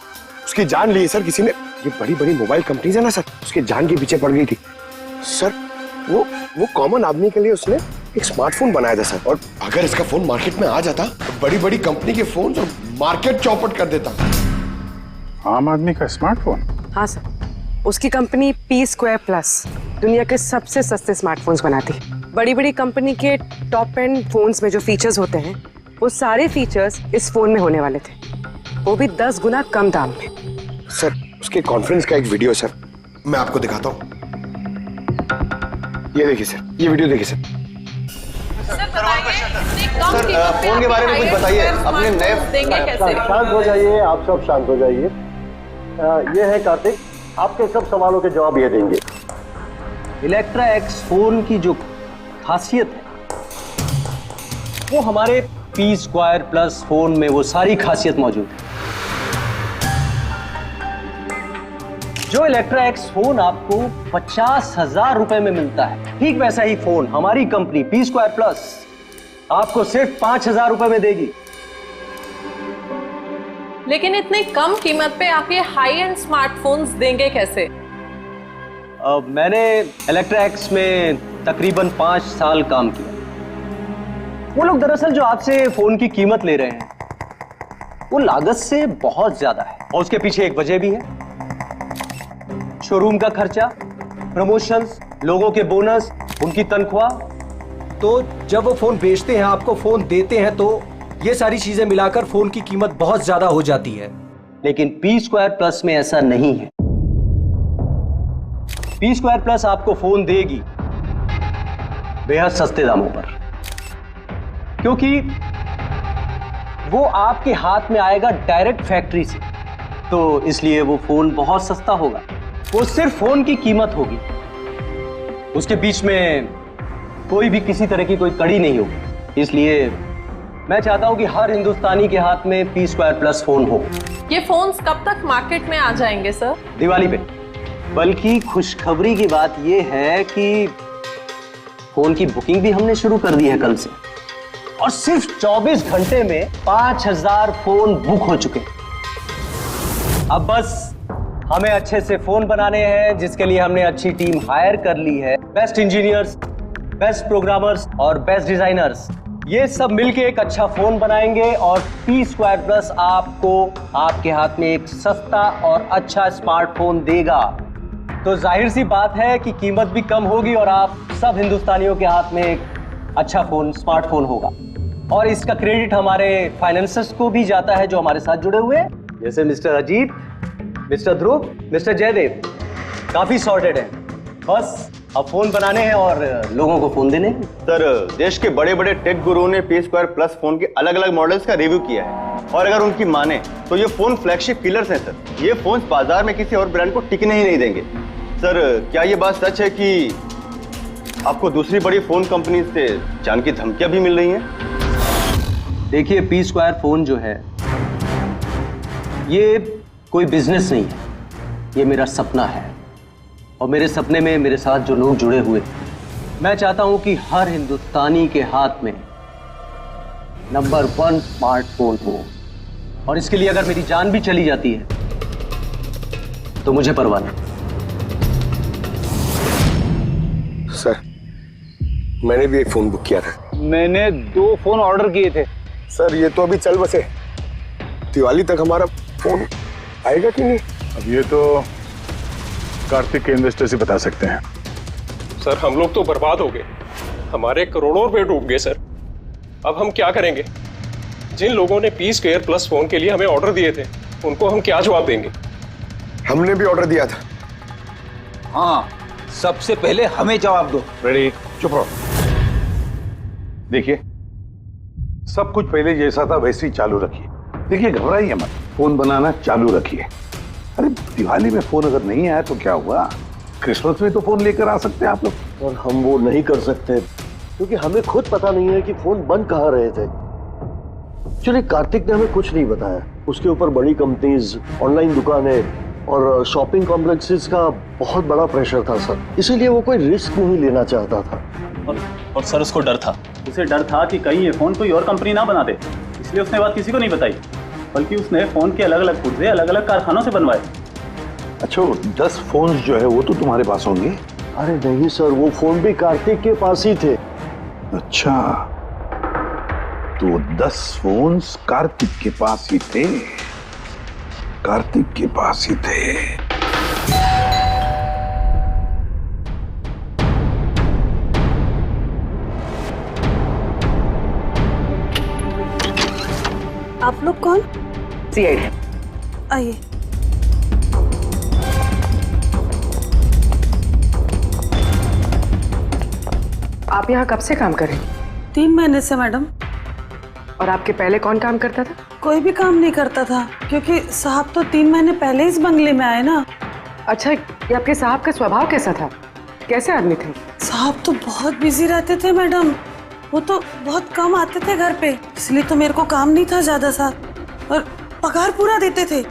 उसकी जान ली है सर किसी ने। ये बड़ी बड़ी मोबाइल कंपनीज है ना सर, उसके जान के पीछे पड़ गई थी सर। वो कॉमन आदमी के लिए उसने एक स्मार्टफोन बनाया था सर। और अगर इसका फोन मार्केट में आ जाता तो बड़ी बड़ी कंपनी के फोन और मार्केट चौपट कर देता। आम आदमी का स्मार्टफोन? हाँ सर, उसकी कंपनी P2+ दुनिया के सबसे सस्ते स्मार्टफोन्स बनाती है। बड़ी बड़ी कंपनी के टॉप एंड फोन्स में जो फीचर्स होते हैं वो सारे फीचर्स इस फोन में होने वाले थे, वो भी 10 गुना कम दाम में। सर, उसके कॉन्फ्रेंस का एक वीडियो सर, मैं आपको दिखाता हूँ। ये देखिए सर, ये वीडियो देखिए सर। सर फोन के बारे में कुछ बताइए, अपने नए देंगे कैसे? शांत हो जाइए, आप सब शांत हो जाइए। ये है कार्तिक, आपके सब सवालों के जवाब ये देंगे। इलेक्ट्रा एक्स फोन की जो खासियत है वो हमारे P2+ फोन में वो सारी खासियत मौजूद है। जो इलेक्ट्रा एक्स फोन आपको 50,000 रुपए में मिलता है, ठीक वैसा ही फोन हमारी कंपनी P2+ आपको सिर्फ 5,000 रुपए में देगी। लेकिन इतनी कम कीमत पे आप ये हाई एंड स्मार्टफोन्स देंगे कैसे? मैंने इलेक्ट्रा एक्स में तकरीबन 5 साल काम किया। वो लोग दरअसल जो आपसे फोन की कीमत ले रहे हैं वो लागत से बहुत ज्यादा है, और उसके पीछे एक वजह भी है। शोरूम का खर्चा, प्रमोशंस, लोगों के बोनस, उनकी तनख्वाह। तो जब वो फोन बेचते हैं, आपको फोन देते हैं, तो ये सारी चीजें मिलाकर फोन की कीमत बहुत ज्यादा हो जाती है। लेकिन P2+ में ऐसा नहीं है। P2+ आपको फोन देगी बेहद सस्ते दामों पर, क्योंकि वो आपके हाथ में आएगा डायरेक्ट फैक्ट्री से, तो इसलिए वो फोन बहुत सस्ता होगा। वो सिर्फ फोन की कीमत होगी, उसके बीच में कोई भी किसी तरह की कोई कड़ी नहीं होगी। इसलिए मैं चाहता हूं कि हर हिंदुस्तानी के हाथ में P2+ फोन हो। ये फोन्स कब तक मार्केट में आ जाएंगे सर? दिवाली पे। बल्कि खुशखबरी की बात यह है कि फोन की बुकिंग भी हमने शुरू कर दी है कल से, और सिर्फ 24 घंटे में 5,000 फोन बुक हो चुके। अब बस हमें अच्छे से फोन बनाने हैं, जिसके लिए हमने अच्छी टीम हायर कर ली है। बेस्ट इंजीनियर्स, बेस्ट प्रोग्रामर्स और बेस्ट डिजाइनर्स, ये सब मिलके एक अच्छा फोन बनाएंगे, और P2+ आपको आपके हाथ में एक सस्ता और अच्छा स्मार्टफोन देगा। तो जाहिर सी बात है कि कीमत भी कम होगी और आप सब हिंदुस्तानियों के हाथ में एक अच्छा फोन, स्मार्टफोन होगा। और इसका क्रेडिट हमारे फाइनेंसर्स को भी जाता है जो हमारे साथ जुड़े हुए हैं, जैसे मिस्टर अजीत, मिस्टर ध्रुव, मिस्टर जयदेव। काफी सॉर्टेड है, बस अब फोन बनाने हैं और लोगों को फोन देने हैं। सर देश के बड़े बड़े टेक गुरुओं ने P2+ फोन के अलग अलग मॉडल्स का रिव्यू किया है, और अगर उनकी माने तो ये फोन फ्लैगशिप किलर्स हैं सर। ये फोन बाजार में किसी और ब्रांड को टिकने ही नहीं देंगे। सर क्या ये बात सच है कि आपको दूसरी बड़ी फोन कंपनी से जान की धमकियां भी मिल रही हैं? देखिए, P2 फोन जो है ये कोई बिजनेस नहीं है, ये मेरा सपना है, और मेरे सपने में मेरे साथ जो लोग जुड़े हुए, मैं चाहता हूं कि हर हिंदुस्तानी के हाथ में नंबर 1 स्मार्टफोन हो, और इसके लिए अगर मेरी जान भी चली जाती है तो मुझे परवाह नहीं। सर मैंने भी एक फोन बुक किया था। मैंने 2 फोन ऑर्डर किए थे। सर ये तो अभी चल बसे, दिवाली तक हमारा फोन आएगा कि नहीं? अब ये तो कार्तिक के इन्वेस्टर से बता सकते हैं। सर हम लोग तो बर्बाद हो गए, हमारे करोड़ों रुपए डूब गए सर। अब हम क्या करेंगे? जिन लोगों ने P2+ फोन के लिए हमें ऑर्डर दिए थे, उनको हम क्या जवाब देंगे? हमने भी ऑर्डर दिया था। हाँ, सबसे पहले हमें जवाब दो। रेडी, चुप रहो। देखिए, सब कुछ पहले जैसा था वैसे ही चालू रखिए। देखिए, घबराइए मत, फोन बनाना चालू रखिए। अरे दिवाली में फोन अगर नहीं आया तो क्या हुआ, क्रिसमस में तो फोन लेकर आ सकते हैं आप लोग। और हम वो नहीं कर सकते क्योंकि हमें खुद पता नहीं है कि फोन बन कहाँ रहे थे। चलिए, कार्तिक ने हमें कुछ नहीं बताया, उसके ऊपर बड़ी कंपनीज, ऑनलाइन दुकानें और शॉपिंग कॉम्प्लेक्सेस का बहुत बड़ा प्रेशर था सर, इसीलिए वो कोई रिस्क नहीं लेना चाहता था। और सर उसको डर था, उसे डर था कि कहीं ये फोन कोई और कंपनी ना बना दे, इसलिए उसने बात किसी को नहीं बताई, बल्कि उसने फोन के अलग अलग पुर्जे अलग अलग कारखानों से बनवाए। अच्छा, 10 फोन जो है वो तो तुम्हारे पास होंगे? अरे नहीं सर, वो फोन भी कार्तिक के पास ही थे। अच्छा, तो 10 फोन कार्तिक के पास ही थे, कार्तिक के पास ही थे। आप लोग कौन? CID। आइए। आप यहाँ कब से काम कर रही? 3 महीने से मैडम। और आपके पहले कौन काम करता था? कोई भी काम नहीं करता था, क्योंकि साहब तो 3 महीने पहले इस बंगले में आए ना। अच्छा, ये आपके साहब का स्वभाव कैसा था? कैसे आदमी थे? साहब तो बहुत बिजी रहते थे मैडम। वो तो बहुत कम आते थे घर पे, इसलिए तो मेरे को काम नहीं था ज्यादा सा। और पगार पूरा देते थे,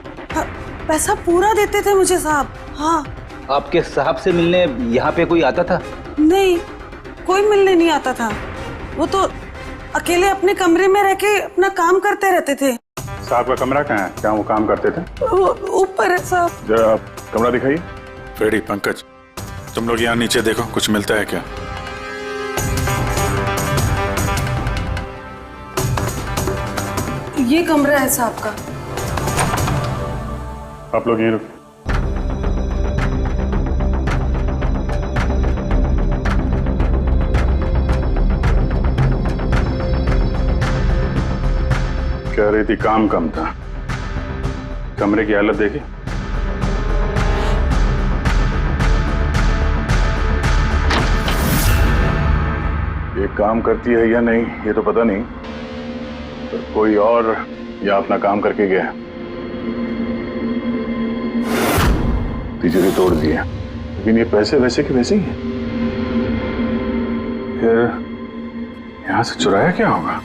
पैसा पूरा देते थे मुझे साहब। हाँ। आपके साहब से मिलने यहाँ पे कोई आता था? नहीं, कोई मिलने नहीं आता था। वो तो अकेले अपने कमरे में रह के अपना काम करते रहते थे। साहब का कमरा कहाँ है? क्या वो काम करते थे? वो ऊपर है साहब। जरा कमरा दिखाइए। फ्रेडी, पंकज, तुम लोग यहाँ नीचे देखो, कुछ मिलता है क्या? ये कमरा है साहब का। आप लोग यहीं रुको। कह रही थी काम कम था, कमरे की हालत देखी? ये काम करती है या नहीं ये तो पता नहीं, पर कोई और या अपना काम करके गया। तिजोरी तोड़ दी है, लेकिन ये पैसे वैसे के वैसे ही हैं। फिर यहां से चुराया क्या होगा?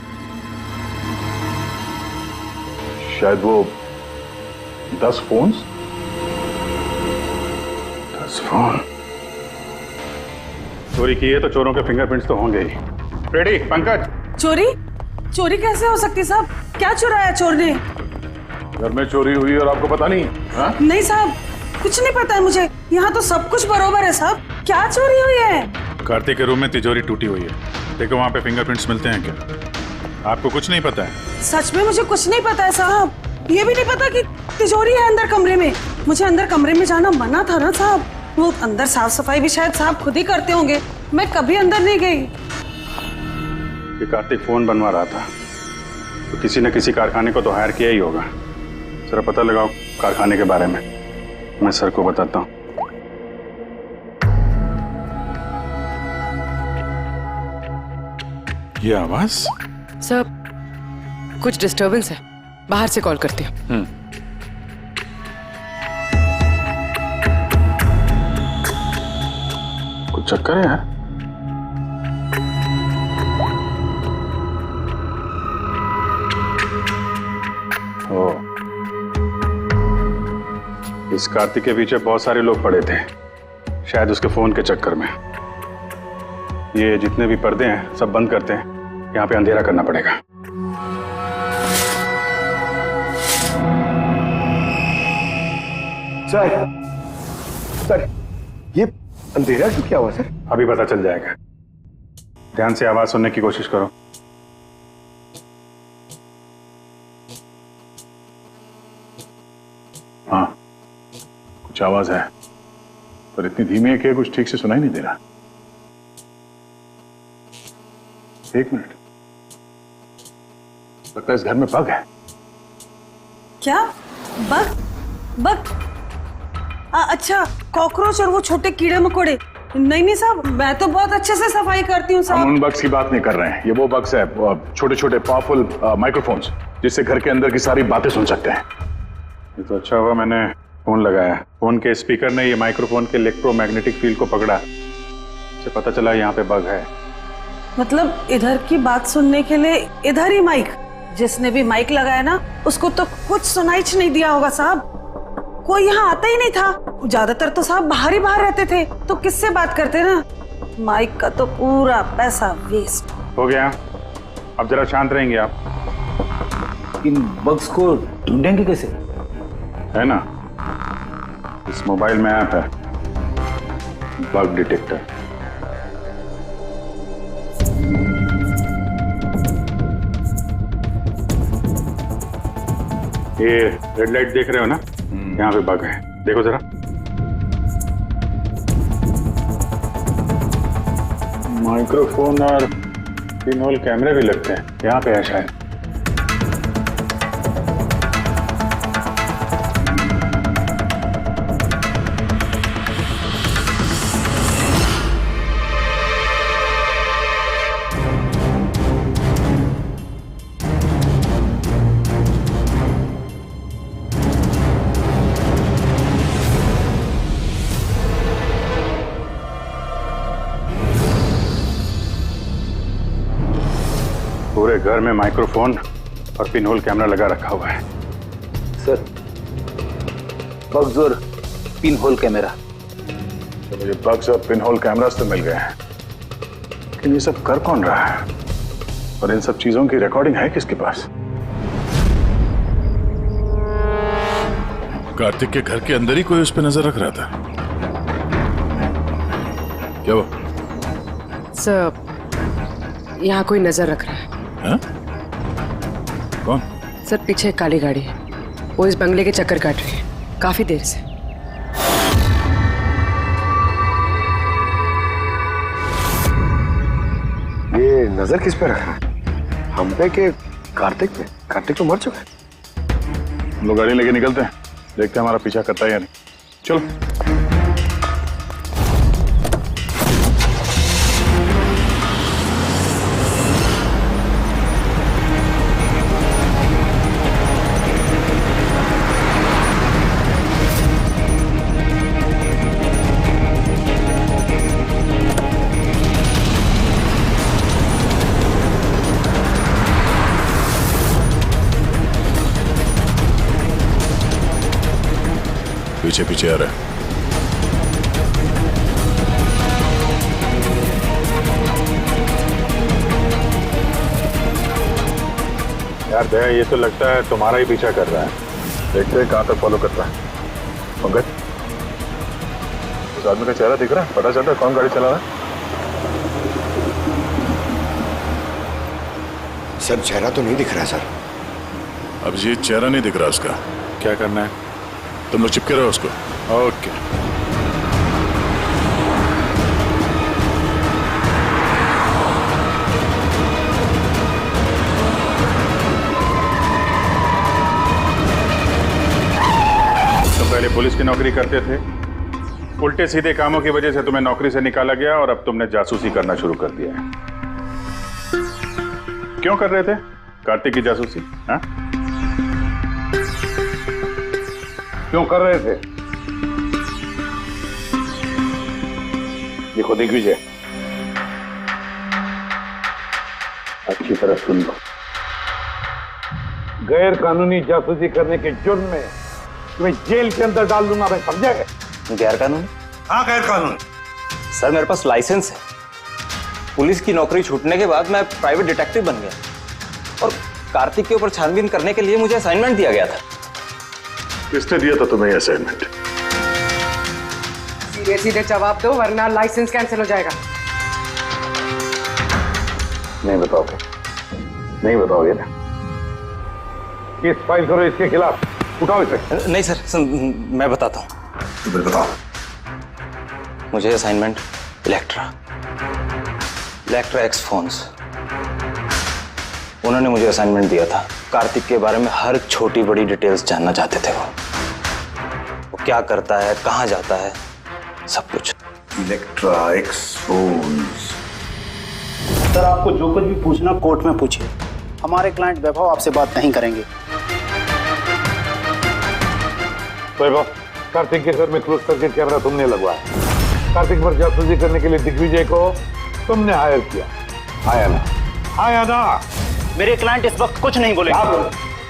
शायद वो 10 फोन। चोरी की है तो चोरों के फिंगरप्रिंट्स तो होंगे ही। रेडी पंकज? चोरी कैसे हो सकती साहब? क्या चुराया चोर ने? घर में चोरी हुई और आपको पता नहीं? हा? नहीं साहब, कुछ नहीं पता है मुझे। यहाँ तो सब कुछ बरोबर है साहब। क्या चोरी हुई है? कार्तिक के रूम में तिजोरी टूटी हुई है, देखो वहाँ पे फिंगरप्रिंट्स मिलते हैं क्या? आपको कुछ नहीं पता है? सच में मुझे कुछ नहीं पता है साहब। ये भी नहीं पता कि तिजोरी है अंदर कमरे में। मुझे अंदर कमरे में जाना मना था ना साहब। वो अंदर साफ सफाई भी शायद साहब खुद ही करते होंगे, मैं कभी अंदर नहीं गई। ये कार्तिक फोन बनवा रहा था, तो किसी न किसी कारखाने को तो हायर किया ही होगा। जरा पता लगाओ कारखाने के बारे में, मैं सर को बताता हूँ। ये आवाज? सर, कुछ डिस्टरबेंस है, बाहर से कॉल करती हूँ। कुछ चक्कर है? ओ, इस कार्तिक के पीछे बहुत सारे लोग पड़े थे, शायद उसके फोन के चक्कर में। ये जितने भी पर्दे हैं सब बंद करते हैं, यहाँ पे अंधेरा करना पड़ेगा। सर, ये अंधेरा क्यों क्या हुआ सर? अभी पता चल जाएगा, ध्यान से आवाज सुनने की कोशिश करो। हाँ, कुछ आवाज है, पर इतनी धीमी है कि कुछ ठीक से सुनाई नहीं दे रहा। एक मिनट, लगता है इस घर में बग है। क्या? बग? अच्छा, कॉकरोच और वो छोटे कीड़े मकोड़े। नहीं साहब, मैं तो बहुत अच्छे से सफाई करती हूँ साहब। हम उन बग्स की बात नहीं कर रहे हैं, ये वो बग्स है, छोटे छोटे पावरफुल माइक्रोफोन्स, जिससे घर के अंदर की सारी बातें सुन सकते हैं। ये तो अच्छा हुआ मैंने फोन लगाया। फोन के स्पीकर ने ये माइक्रोफोन के इलेक्ट्रोमैग्नेटिक फील्ड को पकड़ा, इससे पता चला यहाँ पे बग है। मतलब इधर की बात सुनने के लिए इधर ही माइक? जिसने भी माइक लगाया ना, उसको तो कुछ सुनाई नहीं दिया होगा साहब। कोई यहाँ आता ही नहीं था, ज्यादातर तो साहब बाहर ही बाहर रहते थे, तो किससे बात करते ना? माइक का तो पूरा पैसा वेस्ट हो गया। अब जरा शांत रहेंगे आप। इन बग्स को ढूंढेंगे कैसे? है ना, इस मोबाइल में ऐप है बग डिटेक्टर। ये रेड लाइट देख रहे हो ना, यहाँ पे बग है, देखो जरा। माइक्रोफोन और पिनहोल कैमरे भी लगते हैं, यहाँ पे है शायद। पूरे घर में माइक्रोफोन और पिनहोल कैमरा लगा रखा हुआ है। सर, बग्स और पिनहोल कैमरा। तो मुझे बग्स और पिनहोल कैमरास तो मिल गए हैं, लेकिन ये सब कर कौन रहा है और इन सब चीजों की रिकॉर्डिंग है किसके पास? कार्तिक के घर के अंदर ही कोई उस पर नजर रख रहा था क्या? वो सर, यहाँ कोई नजर रख रहा है। हा? कौन? सर, पीछे एक काली गाड़ी है, वो इस बंगले के चक्कर काट रही है काफी देर से। ये नजर किस पे रखा है? हम पे के कार्तिक पे? कार्तिक तो मर चुका है। हम लोग गाड़ी लेके निकलते हैं, देखते हैं हमारा पीछा करता है या नहीं। चलो। पीछे पीछे आ रहा है। यार दया, ये तो लगता है तुम्हारा ही पीछा कर रहा है। देखते हैं कहां तक फॉलो करता है। पंकज, उस आदमी का चेहरा दिख रहा है? पता चलता है कौन गाड़ी चला रहा है? सर, चेहरा तो नहीं दिख रहा है सर। अब ये चेहरा नहीं दिख रहा उसका, क्या करना है? तुम लोग चिपके रहो उसको। ओके। तुम पहले पुलिस की नौकरी करते थे, उल्टे सीधे कामों की वजह से तुम्हें नौकरी से निकाला गया और अब तुमने जासूसी करना शुरू कर दिया है। क्यों कर रहे थे कार्तिक की जासूसी? हाँ? क्यों कर रहे थे? देखो दिग्विजय, अच्छी तरह सुन लो। गैर कानूनी जासूसी करने के जुर्म में तुम्हें जेल के अंदर डाल दूंगा मैं, समझे? गैर कानूनी? हाँ, गैर कानूनी। सर, मेरे पास लाइसेंस है। पुलिस की नौकरी छूटने के बाद मैं प्राइवेट डिटेक्टिव बन गया और कार्तिक के ऊपर छानबीन करने के लिए मुझे असाइनमेंट दिया गया था। किसने दिया था तुम्हें असाइनमेंट? सीधे सीधे जवाब दो वरना लाइसेंस कैंसिल हो जाएगा। नहीं बताओगे? नहीं बताओगे ना? केस फाइल करो इसके खिलाफ, उठाओ इसे। नहीं सर, मैं बताता हूँ। तो बताओ। मुझे असाइनमेंट इलेक्ट्रा एक्स फोन्स, उन्होंने मुझे असाइनमेंट दिया था। कार्तिक के बारे में हर छोटी बड़ी डिटेल्स जानना चाहते थे। वो क्या करता है, कहाँ जाता है, सब कुछ। Electra x phones. सर, आपको जो कुछ भी पूछना कोर्ट में पूछिए। हमारे क्लाइंट वैभव आपसे बात नहीं करेंगे। वैभव, कार्तिक के घर में क्लोज सर्किट कैमरा तुमने लगवाया। कार्तिक पर जासूसी करने के लिए दिग्विजय को तुमने हायर किया, आया ना? आया ना? मेरे क्लाइंट इस वक्त कुछ नहीं बोलेंगे।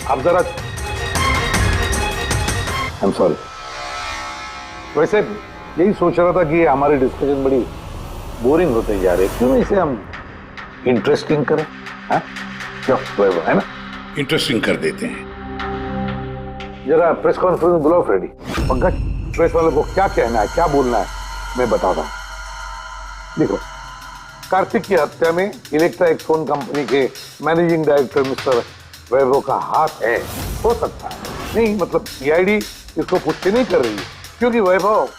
आप जरा, I'm sorry। वैसे यही सोच रहा था कि हमारी डिस्कशन बड़ी बोरिंग होते जा रही है, क्यों इसे हम इंटरेस्टिंग करें? हाँ, क्यों वैभव, है ना? इंटरेस्टिंग कर देते हैं। जरा प्रेस कॉन्फ्रेंस बुलाओ फ्रेडी। पंकज, प्रेस वालों को क्या कहना है, क्या बोलना है, मैं बताता हूँ। देखो, कार्तिक की हत्या में इलेक्ट्रा एक फोन कंपनी के मैनेजिंग डायरेक्टर मिस्टर वैभव का हाथ है, हो सकता है। नहीं मतलब सीआईडी इसको पुष्टि नहीं कर रही है, क्योंकि वैभव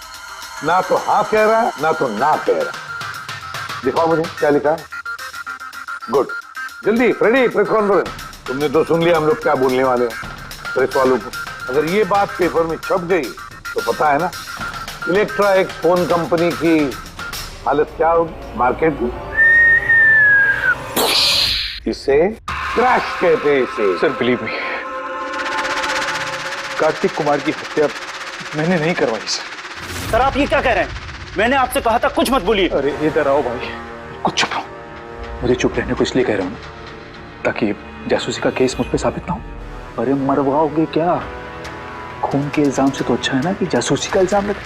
ना तो हाँ कह रहा है ना तो ना कह रहा है। दिखाओ मुझे क्या लिखा है। गुड, जल्दी फ्रेडी, प्रेस कॉन्फ्रेंस। तुमने तो सुन लिया हम लोग क्या बोलने वाले हैं। प्रेस वालों को अगर ये बात पेपर में छप गई तो पता है ना इलेक्ट्रा एक फोन कंपनी की हालत क्या होगी मार्केट में। इसे क्रैश कहते हैं इसे। Sir believe me, Kartik Kumar की हत्या मैंने नहीं करवाई सर। सर, आप ये क्या कह रहे हैं? मैंने आपसे कहा था कुछ मत बोलिए। अरे इधर आओ भाई, कुछ चुप रहो। मुझे चुप रहने को इसलिए कह रहा हूँ ताकि जासूसी का केस मुझ पे साबित ना हो। अरे मरवाओगे क्या? खून के इल्जाम से तो अच्छा है ना कि जासूसी का इल्जाम लगे।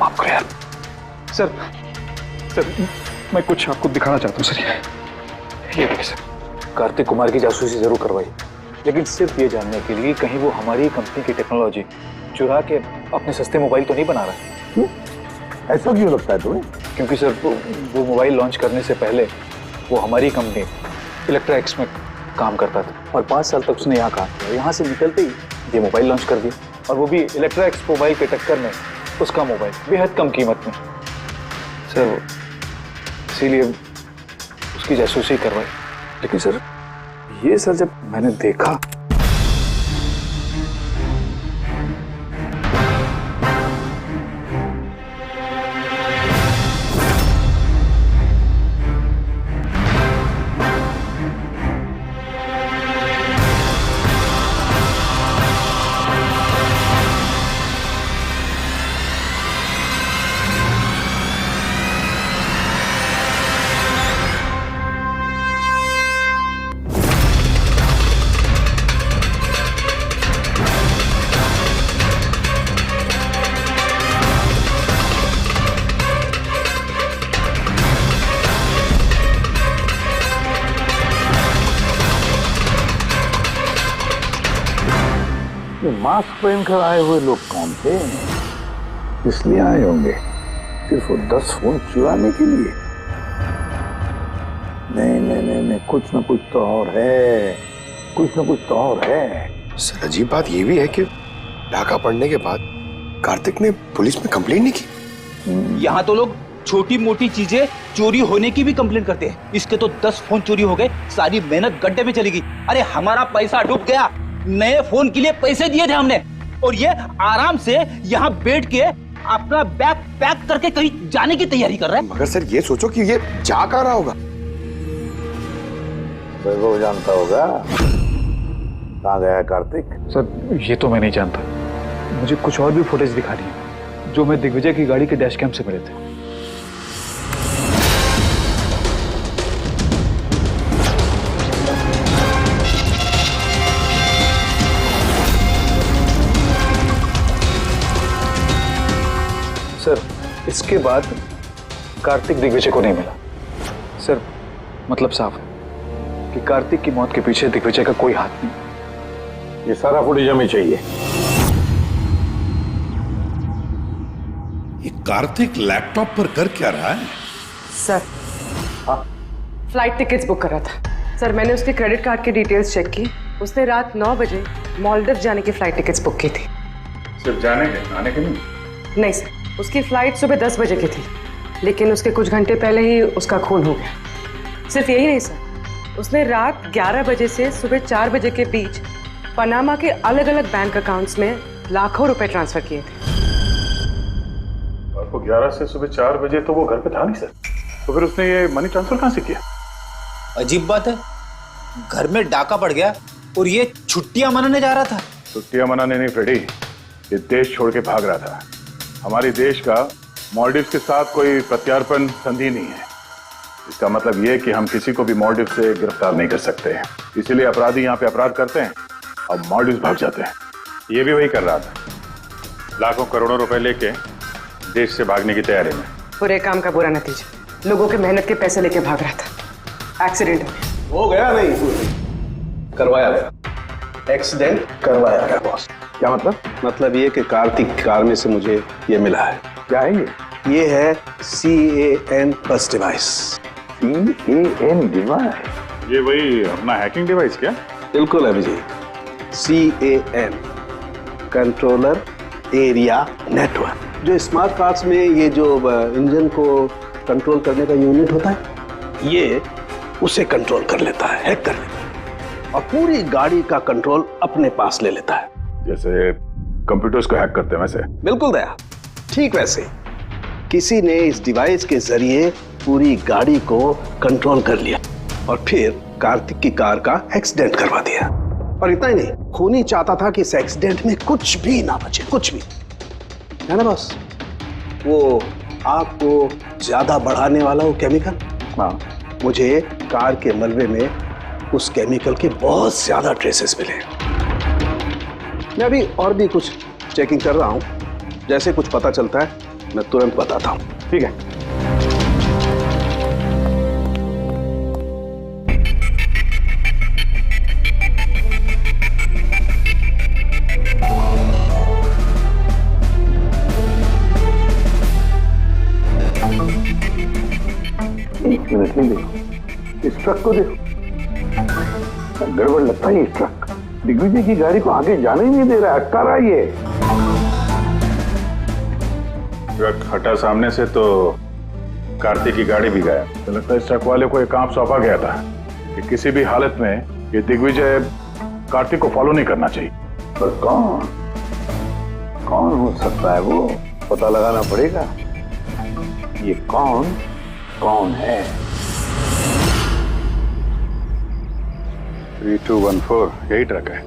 माफ करो यार। सर मैं कुछ आपको दिखाना चाहता हूँ सर। ये देखिए सर, कार्तिक कुमार की जासूसी जरूर करवाई, लेकिन सिर्फ ये जानने के लिए कहीं वो हमारी कंपनी की टेक्नोलॉजी चुरा के अपने सस्ते मोबाइल तो नहीं बना रहा है। ऐसा क्यों लगता है तुम्हें? क्योंकि सर वो मोबाइल लॉन्च करने से पहले वो हमारी कंपनी इलेक्ट्रा एक्स में काम करता था और 5 साल तक उसने यहाँ काम किया। यहाँ से निकलते ही ये मोबाइल लॉन्च कर दिया, और वो भी इलेक्ट्रा एक्स मोबाइल के टक्कर में उसका मोबाइल बेहद कम कीमत में। सर इसीलिए उसकी जासूसी करवाई। लेकिन सर ये सर जब मैंने देखा मास्क पहनकर आए हुए लोग कौन थे? इसलिए आए होंगे सिर्फ वो 10 फोन चुराने के लिए? नहीं, कुछ ना कुछ तो और है, कुछ ना कुछ तो और है। सर अजीब बात ये भी है कि डाका पड़ने के बाद कार्तिक ने पुलिस में कंप्लेंट नहीं की। यहाँ तो लोग छोटी मोटी चीजें चोरी होने की भी कंप्लेंट करते हैं। इसके तो 10 फोन चोरी हो गए, सारी मेहनत गड्ढे में चली गई। अरे हमारा पैसा डूब गया, नए फोन के लिए पैसे दिए थे हमने, और ये आराम से यहाँ बैठ के अपना बैग पैक करके कहीं जाने की तैयारी कर रहा है। मगर सर ये सोचो कि ये जा कहाँ रहा होगा? वैभव जानता होगा कहाँ गया है कार्तिक। सर ये तो मैं नहीं जानता, मुझे कुछ और भी फुटेज दिखानी है जो मैं दिग्विजय की गाड़ी के डैश कैम से मिले थे। सर इसके बाद कार्तिक दिग्विजय को नहीं मिला। सर मतलब साफ है कि कार्तिक की मौत के पीछे दिग्विजय का कोई हाथ नहीं। ये सारा फुटेज हमें चाहिए। ये कार्तिक लैपटॉप पर कर क्या रहा है? सर फ्लाइट टिकट्स बुक कर रहा था। सर मैंने उसके क्रेडिट कार्ड की डिटेल्स चेक की, उसने रात 9 बजे मालदीव जाने की फ्लाइट टिकट्स बुक की थी। सिर्फ जाने के, आने के नहीं? नहीं सर, उसकी फ्लाइट सुबह 10 बजे की थी, लेकिन उसके कुछ घंटे पहले ही उसका खून हो गया। सिर्फ यही नहीं सर, उसने रात 11 बजे से सुबह 4 बजे के बीच पनामा के अलग अलग बैंक अकाउंट्स में लाखों रुपए ट्रांसफर किए थे। रात को 11 से सुबह 4 बजे तो वो घर पे था नहीं सर, तो फिर उसने ये मनी ट्रांसफर कहाँ से किया? अजीब बात है, घर में डाका पड़ गया और ये छुट्टियां मनाने जा रहा था। छुट्टियां मनाने नहीं फ्रेडी, ये देश छोड़ के भाग रहा था। हमारे देश का मालदीव्स के साथ कोई प्रत्यार्पण संधि नहीं है। इसका मतलब ये कि हम किसी को भी मालदीव से गिरफ्तार नहीं कर सकते हैं, इसीलिए अपराधी यहाँ पे अपराध करते हैं और मालदीव भाग जाते हैं। ये भी वही कर रहा था, लाखों करोड़ों रुपए लेके देश से भागने की तैयारी में। बुरे काम का बुरा नतीजा, लोगों के मेहनत के पैसे लेके भाग रहा था, एक्सीडेंट हो गया। नहीं करवाया गया, एक्सीडेंट करवाया गया बॉस। क्या मतलब? मतलब ये कि कार्तिक की कार में से मुझे ये मिला है। क्या है ये? ये है CAN बस डिवाइस। CAN device? ये वही अपना हैकिंग डिवाइस क्या? बिल्कुल Abhijit, CAN controller area network. जो स्मार्ट कार्स में ये जो इंजन को कंट्रोल करने का यूनिट होता है, ये उसे कंट्रोल कर लेता है, हैक कर लेता है और पूरी गाड़ी का कंट्रोल अपने पास ले लेता है। जैसे कंप्यूटर्स को हैक करते हैं वैसे? बिल्कुल दया, ठीक वैसे किसी ने इस डिवाइस के जरिए पूरी गाड़ी को कंट्रोल कर लिया और फिर कार्तिक की कार का एक्सीडेंट करवा दिया। और इतना ही नहीं, खूनी चाहता था कि इस एक्सीडेंट में कुछ भी ना बचे, कुछ भी, है ना बॉस? वो आग को ज्यादा बढ़ाने वाला वो केमिकल, हाँ, मुझे कार के मलबे में उस केमिकल के बहुत ज्यादा ट्रेसेस मिले। मैं अभी और भी कुछ चेकिंग कर रहा हूं, जैसे कुछ पता चलता है मैं तुरंत बताता हूं। ठीक है? एक मिनट ही देखो, इस ट्रक को देखो, गड़बड़ लगता है। ये ट्रक दिग्विजय की गाड़ी को आगे जाने ही नहीं दे रहा है, अटका रहा है ये। ट्रक हटा सामने से तो कार्तिक की गाड़ी भी गया। तो लगता है इस ट्रक वाले को एक काम सौंपा गया था कि किसी भी हालत में ये दिग्विजय कार्तिक को फॉलो नहीं करना चाहिए। पर कौन हो सकता है वो, पता लगाना पड़ेगा। ये कौन है? 3214 यही ट्रक है।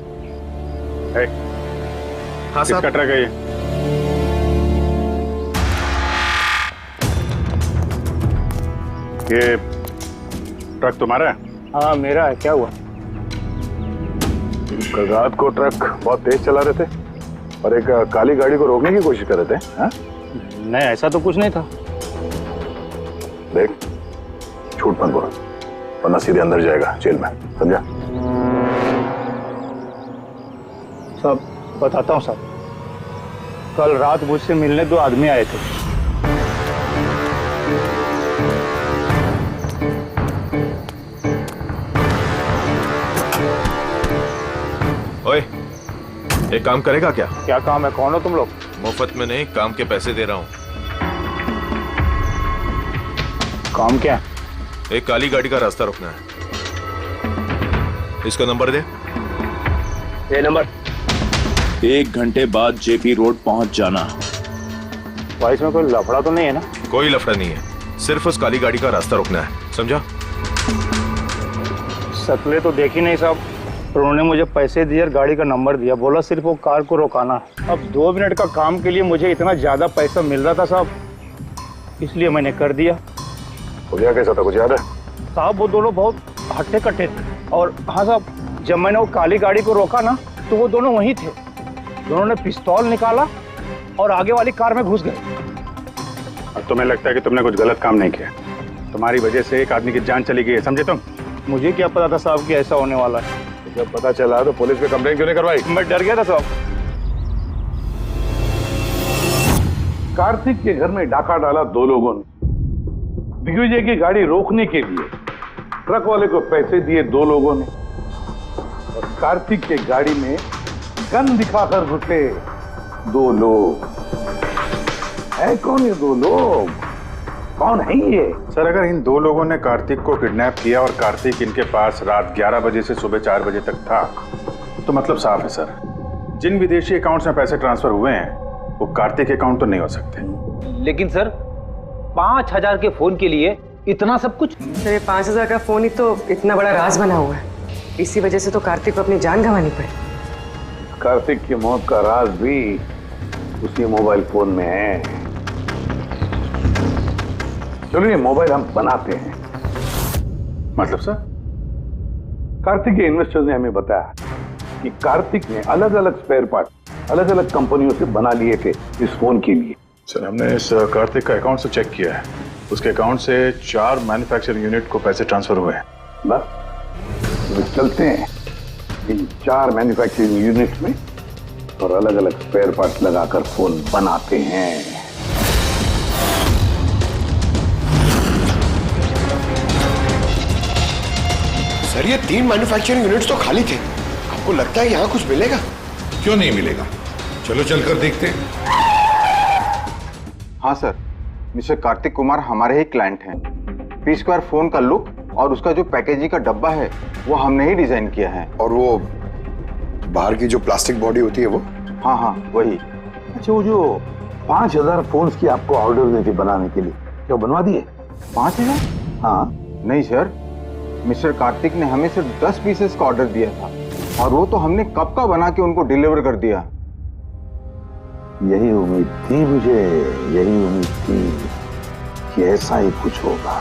हाँ किसका ट्रक है ये? ये ट्रक तुम्हारा है? हाँ मेरा है। क्या हुआ? कल रात को ट्रक बहुत तेज चला रहे थे और एक काली गाड़ी को रोकने की कोशिश कर रहे थे। हाँ? नहीं, ऐसा तो कुछ नहीं था। देख, झूठ मत बोल वरना सीधे अंदर जाएगा जेल में, समझा? सब बताता हूँ साहब। कल रात मुझसे मिलने 2 आदमी आए थे। ओए, एक काम करेगा क्या? क्या काम है? कौन हो तुम लोग? मुफ्त में नहीं, काम के पैसे दे रहा हूँ। काम क्या? एक काली गाड़ी का रास्ता रोकना है। इसका नंबर दे। ये नंबर। 1 घंटे बाद जेपी रोड पहुंच जाना। भाई इसमें कोई लफड़ा तो नहीं है ना? कोई लफड़ा नहीं है, सिर्फ उस काली गाड़ी का रास्ता रोकना है, समझा? शक्लें तो देखी नहीं साहब, पर उन्होंने मुझे पैसे दिए और गाड़ी का नंबर दिया, बोला सिर्फ वो कार को रोकाना है। अब 2 मिनट का काम के लिए मुझे इतना ज्यादा पैसा मिल रहा था साहब, इसलिए मैंने कर दिया। क्या कैसा था, कुछ याद है? साहब वो दोनों बहुत हट्टे कट्टे थे। और हाँ साहब, जब मैंने वो काली गाड़ी को रोका ना तो वो दोनों वहीं थे। दोनों ने पिस्तौल निकाला और आगे वाली कार में घुस गए। अब तुम्हें लगता है कि तुमने कुछ गलत काम नहीं किया? तुम्हारी वजह से एक आदमी की जान चली गई है, समझे तुम? मुझे क्या पता था साहब कि ऐसा होने वाला है। जब पता चला तो पुलिस में कंप्लेंट क्यों नहीं करवाई? मैं डर गया था साहब। कार्तिक के घर में डाका डाला 2 लोगों ने। दिग्विजय की गाड़ी रोकने के लिए ट्रक वाले को पैसे दिए 2 लोगों ने, और कार्तिक के गाड़ी में गन दिखाकर घुसे 2 लोग। है कौन ये 2 लोग? कौन है ये? सर, अगर इन 2 लोगों ने कार्तिक को किडनैप किया और कार्तिक इनके पास रात 11 बजे से सुबह 4 बजे तक था, तो मतलब साफ है सर, जिन विदेशी अकाउंट्स में पैसे ट्रांसफर हुए हैं वो कार्तिक अकाउंट तो नहीं हो सकते। लेकिन सर 5000 के फोन के लिए इतना सब कुछ? सर, 5000 का फोन ही तो इतना बड़ा राज बना हुआ है, इसी वजह से तो कार्तिक को अपनी जान गंवानी पड़ी। कार्तिक की मौत का राज भी उसी मोबाइल फोन में है। चलो ये मोबाइल हम बनाते हैं। मतलब सर? कार्तिक के इन्वेस्टर्स ने हमें बताया कि कार्तिक ने अलग अलग स्पेयर पार्ट अलग अलग कंपनियों से बना लिए थे इस फोन के लिए। सर, हमने इस कार्तिक का अकाउंट से चेक किया है, उसके अकाउंट से 4 मैन्युफैक्चरिंग यूनिट को पैसे ट्रांसफर हुए हैं। बस चलते हैं इन 4 मैन्युफैक्चरिंग यूनिट में और अलग अलग स्पेयर पार्ट लगाकर फोन बनाते हैं। सर, ये 3 मैन्युफैक्चरिंग यूनिट्स तो खाली थे, आपको लगता है यहाँ कुछ मिलेगा? क्यों नहीं मिलेगा? चलो चलकर देखते हैं। हाँ सर, मिस्टर कार्तिक कुमार हमारे ही क्लाइंट हैं। पी स्क्वायर फोन का लुक और उसका जो पैकेजिंग का डब्बा है वो हमने ही डिजाइन किया है। और वो बाहर की जो प्लास्टिक बॉडी होती है वो? हाँ हाँ वही। अच्छा, वो जो 5000 फोन्स की आपको ऑर्डर दी थी बनाने के लिए, क्या बनवा दिए? 5000? हाँ। नहीं सर, मिस्टर कार्तिक ने हमें सिर्फ 10 पीसेस का ऑर्डर दिया था और वो तो हमने कब का बना के उनको डिलीवर कर दिया। यही उम्मीद थी मुझे, यही उम्मीद थी कि ऐसा ही कुछ होगा।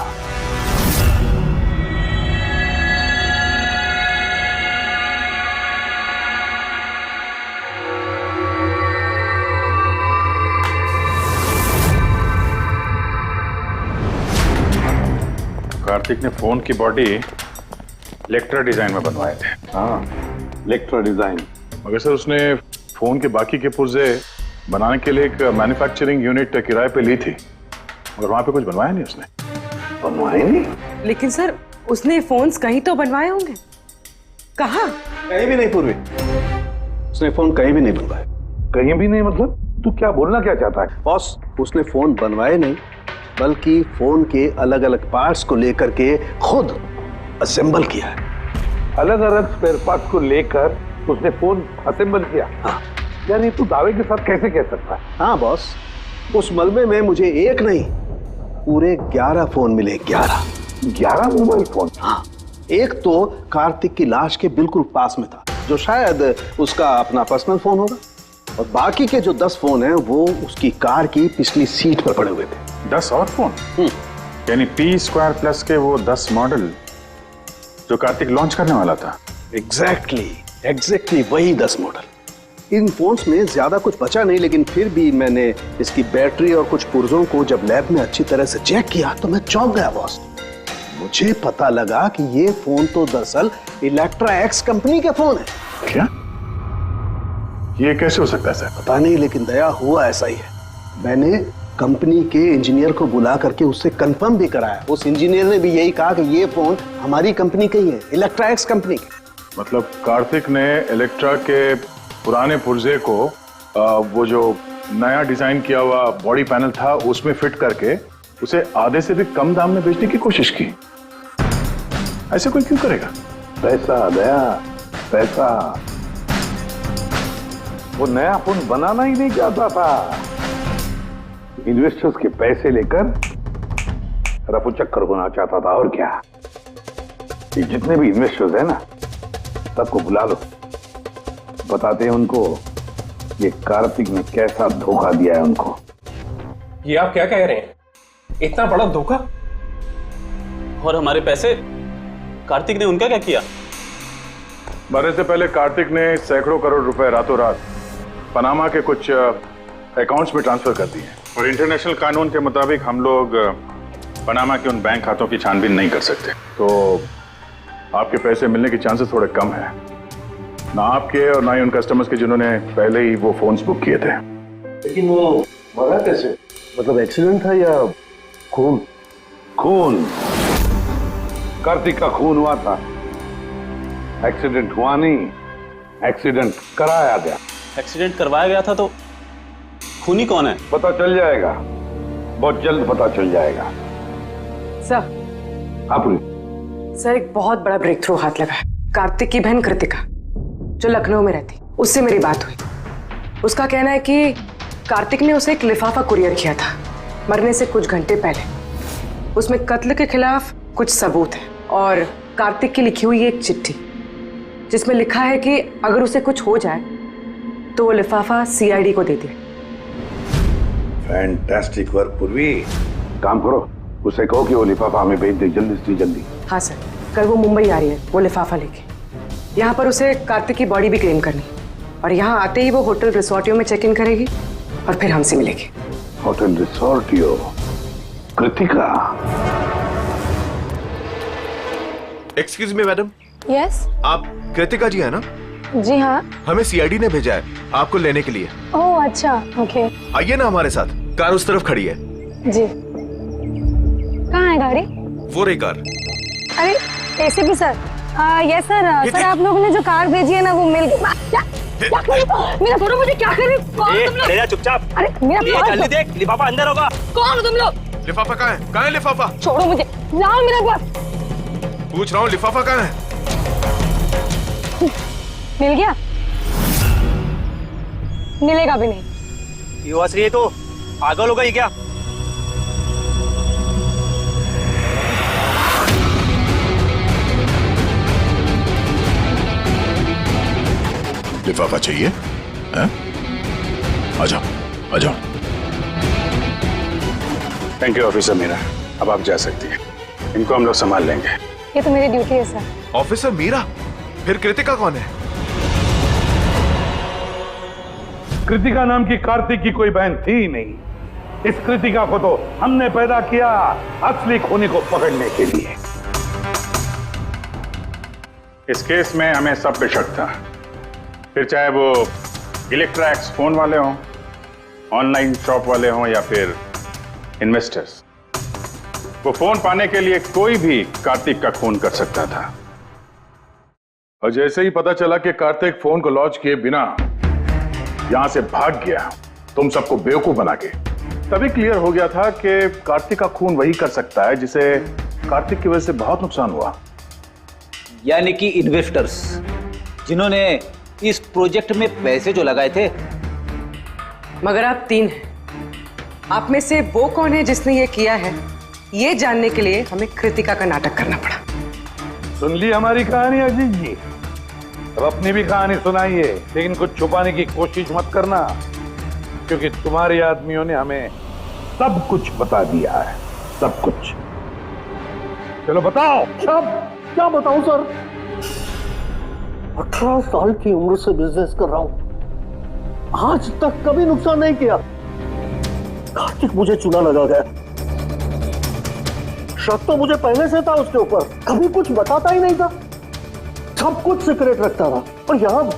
कार्तिक ने फोन की बॉडी इलेक्ट्रा डिजाइन में बनवाए थे। हाँ, इलेक्ट्रा डिजाइन। मगर सर उसने फोन के बाकी के पुर्जे बनाने के लिए एक मैन्युफैक्चरिंग यूनिट किराए पे ली थी, मगर वहां पे कुछ बनवाया नहीं उसने। बनवाए नहीं? लेकिन सर उसने फोन्स कहीं तो बनवाए होंगे। कहाँ? कहीं भी नहीं पूर्वी, उसने फोन कहीं भी नहीं बनवाए। कहीं भी नहीं मतलब? तू क्या बोलना क्या चाहता है? बॉस, उसने फोन बनवाए नहीं, बल्कि फोन के अलग अलग पार्ट्स को लेकर के खुद असेंबल किया है। अलग अलग स्पेयर पार्ट्स को लेकर उसने फोन असेंबल किया? हाँ। यार ये तू दावे के साथ कैसे कह सकता है? हाँ बॉस, उस मलबे में मुझे एक नहीं पूरे 11 फोन मिले। 11 मोबाइल फोन? हाँ, एक तो कार्तिक की लाश के बिल्कुल पास में था, जो शायद उसका अपना पर्सनल फोन होगा, और बाकी के जो 10 फोन हैं वो उसकी कार की पिछली सीट पर पड़े हुए थे। 10 और फोन? यानी P² के वो 10 मॉडल जो कार्तिक लॉन्च करने वाला था। एग्जैक्टली वही 10 मॉडल। इन फोन्स में ज्यादा कुछ बचा नहीं, लेकिन फिर भी मैंने इसकी बैटरी और कुछ पुर्जों को जब लैब में अच्छी तरह से चेक किया तो मैं चौंक गया बॉस। मुझे पता लगा कि ये फोन तो दरअसल इलेक्ट्रा एक्स कंपनी के फोन है। क्या? ये कैसे हो सकता है सर? पता नहीं, लेकिन दया हुआ ऐसा ही है। मैंने कंपनी के इंजीनियर को बुला करके उससे कंफर्म भी कराया। उस इंजीनियर ने भी यही कहा कि ये फोन हमारी कंपनी का ही है, इलेक्ट्रा एक्स कंपनी के। मतलब कार्तिक ने इलेक्ट्रा के पुराने पुर्जे को वो जो नया डिजाइन किया हुआ बॉडी पैनल था उसमें फिट करके उसे आधे से भी कम दाम में बेचने की कोशिश की। ऐसे कोई क्यों करेगा? पैसा दया, पैसा। वो नया फोन बनाना ही नहीं चाहता था, इन्वेस्टर्स के पैसे लेकर रफू चक्कर होना चाहता था। और क्या, ये जितने भी इन्वेस्टर्स हैं ना, सबको बुला लो, बताते हैं उनको ये कार्तिक ने कैसा धोखा दिया है उनको। ये आप क्या कह रहे हैं? इतना बड़ा धोखा? और हमारे पैसे कार्तिक ने उनका क्या किया? मरने से पहले कार्तिक ने सैकड़ों करोड़ रुपए रातों रात पनामा के कुछ अकाउंट्स में ट्रांसफर कर दिए, और इंटरनेशनल कानून के मुताबिक हम लोग पनामा के उन बैंक खातों की छानबीन नहीं कर सकते। तो आपके पैसे मिलने के चांसेस थोड़े कम है, ना आपके और ना ही उन कस्टमर्स के जिन्होंने पहले ही वो फोन्स बुक किए थे। लेकिन वो मरा कैसे? मतलब एक्सीडेंट था या खून? खून, कार्तिक का खून हुआ था। एक्सीडेंट हुआ नहीं, एक्सीडेंट कराया गया। एक्सीडेंट करवाया गया था तो खूनी कौन है? पता चल जाएगा, बहुत जल्द पता चल जाएगा। सर। हाँ सर, एक बहुत बड़ा ब्रेक थ्रू हाथ लगा है। कार्तिक की बहन कृतिका, जो लखनऊ में रहती, उससे मेरी बात हुई। उसका कहना है कि कार्तिक ने उसे एक लिफाफा कुरियर किया था मरने से कुछ घंटे पहले। उसमें कत्ल के खिलाफ कुछ सबूत है, और कार्तिक की लिखी हुई एक चिट्ठी जिसमें लिखा है कि अगर उसे कुछ हो जाए तो वो लिफाफा CID को दे दे। फैंटास्टिक वर्क पूर्वी। काम करो, उसे कहो कि वो लिफाफा हमें भेज दे जल्दी से जल्दी। हाँ सर, कल वो मुंबई आ रही है वो लिफाफा लेके। यहाँ पर उसे कार्तिक की बॉडी भी क्लेम करनी, और यहाँ आते ही वो होटल रिसोर्टियो में चेक इन करेगी और फिर हमसे मिलेगी। होटल रिसोर्टियो? Kritika? Excuse me madam. Yes. आप कृतिका जी है ना? जी हाँ। हमें CID ने भेजा है आपको लेने के लिए। ओह अच्छा, ओके। आइए ना हमारे साथ, कार उस तरफ खड़ी है। जी। कहाँ है गाड़ी? वो रही कार। अरे ACP sir. Yes sir. Sir आप लोगों ने जो कार भेजी है ना वो मिल गई। मेरा छोड़ो, मुझे क्या कर रहे हो? चुपचाप। अरे मेरा जल्दी देख, लिफाफा अंदर होगा। कौन हो तुम लोग? लिफाफा कहाँ है? कहाँ है लिफाफा? छोड़ो मुझे, लाओ मेरा पास। पूछ रहा हूँ लिफाफा कहाँ है? मिल गया? मिलेगा भी नहीं। ये हंस रही है तो पागल हो गई क्या? लिफाफा चाहिए? हैं? आ जाओ, आ जाओ। थैंक यू ऑफिसर मीरा, अब आप जा सकती हैं। इनको हम लोग संभाल लेंगे। ये तो मेरी ड्यूटी है सर। ऑफिसर मीरा? फिर कृतिका कौन है? कृतिका नाम की कार्तिक की कोई बहन थी नहीं। इस कृतिका को तो हमने पैदा किया असली खूनी को पकड़ने के लिए। इस केस में हमें सब पे शक था, फिर चाहे वो इलेक्ट्रा एक्स फोन वाले हों, ऑनलाइन शॉप वाले हों या फिर इन्वेस्टर्स। वो फोन पाने के लिए कोई भी कार्तिक का खून कर सकता था। और जैसे ही पता चला कि कार्तिक फोन को लॉन्च किए बिना यहां से भाग गया, तुम सबको बेवकूफ बना के, तभी क्लियर हो गया था कि कार्तिक का खून वही कर सकता है जिसे कार्तिक की वजह से बहुत नुकसान हुआ। यानी कि इन्वेस्टर्स जिन्होंने इस प्रोजेक्ट में पैसे जो लगाए थे। मगर आप 3 हैं, आप में से वो कौन है जिसने ये किया है, ये जानने के लिए हमें कृतिका का नाटक करना पड़ा। सुन ली हमारी कहानी अजीत जी, अब अपनी भी कहानी सुनाइए, लेकिन कुछ छुपाने की कोशिश मत करना, क्योंकि तुम्हारे आदमियों ने हमें सब कुछ बता दिया है, सब कुछ। चलो बताओ। क्या बताऊं सर? 18 साल की उम्र से बिजनेस कर रहा हूं, आज तक कभी नुकसान नहीं किया। कार्तिक मुझे चूना लगा गया। शक तो मुझे पहले से था उसके ऊपर, कभी कुछ बताता ही नहीं था, सब कुछ सीक्रेट रखता था। और यहाँ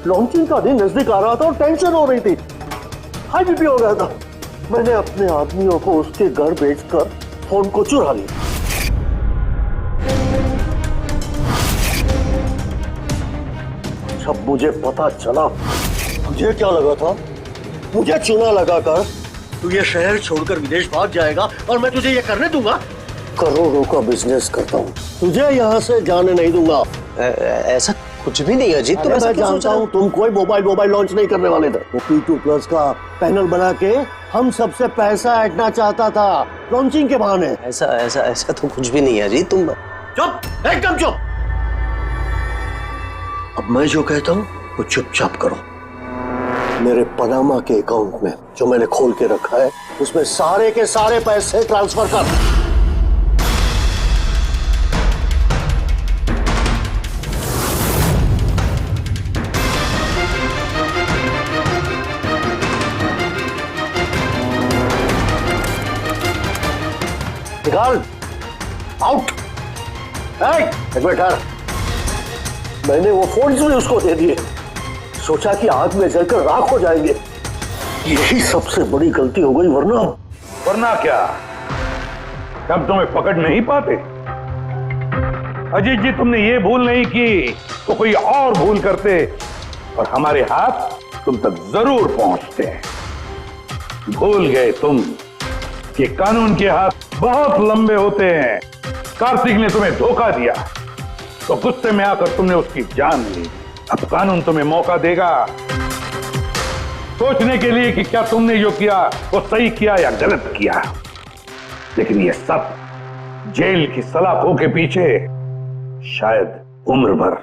लॉन्चिंग का दिन नजदीक आ रहा था और टेंशन हो रही थी, हाई बीपी हो गया था। मैंने अपने आदमियों को उसके घर भेजकर फोन को चुरा लिया। जब मुझे पता चला, मुझे क्या लगा था, मुझे चूना लगाकर तू ये शहर छोड़कर विदेश भाग जाएगा और मैं तुझे ये करने दूंगा। करोड़ों का बिजनेस करता हूँ, तुझे यहाँ से जाने नहीं दूंगा। ऐसा कुछ भी नहीं अजीत, तुम ऐसा जानता हूँ तुम कोई मोबाइल लॉन्च नहीं करने वाले थे। वो P2+ का पैनल बना के हम सबसे पैसा ऐंठना चाहता था लॉन्चिंग के बहाने। ऐसा तो कुछ भी नहीं है अजीत, तुम चुप, एकदम चुप। अब मैं जो कहता हूँ वो चुपचाप करो। मेरे पनामा के अकाउंट में जो मैंने खोल के रखा है, उसमें सारे के सारे पैसे ट्रांसफर कर। निकाल, आउट। एक मिनट ठहर, मैंने वो फोन्स भी उसको दे दिए, सोचा कि आग में जलकर राख हो जाएंगे। यही सबसे बड़ी गलती हो गई, वरना क्या, तब तुम्हें पकड़ नहीं पाते। अजीत जी, तुमने ये भूल नहीं की तो कोई और भूल करते और हमारे हाथ तुम तक जरूर पहुंचते। भूल गए तुम कि कानून के हाथ बहुत लंबे होते हैं। कार्तिक ने तुम्हें धोखा दिया तो गुस्से में आकर तुमने उसकी जान ली। अब कानून तुम्हें मौका देगा सोचने के लिए कि क्या तुमने जो किया वो सही किया या गलत किया। लेकिन ये सब जेल की सलाखों के पीछे शायद उम्र भर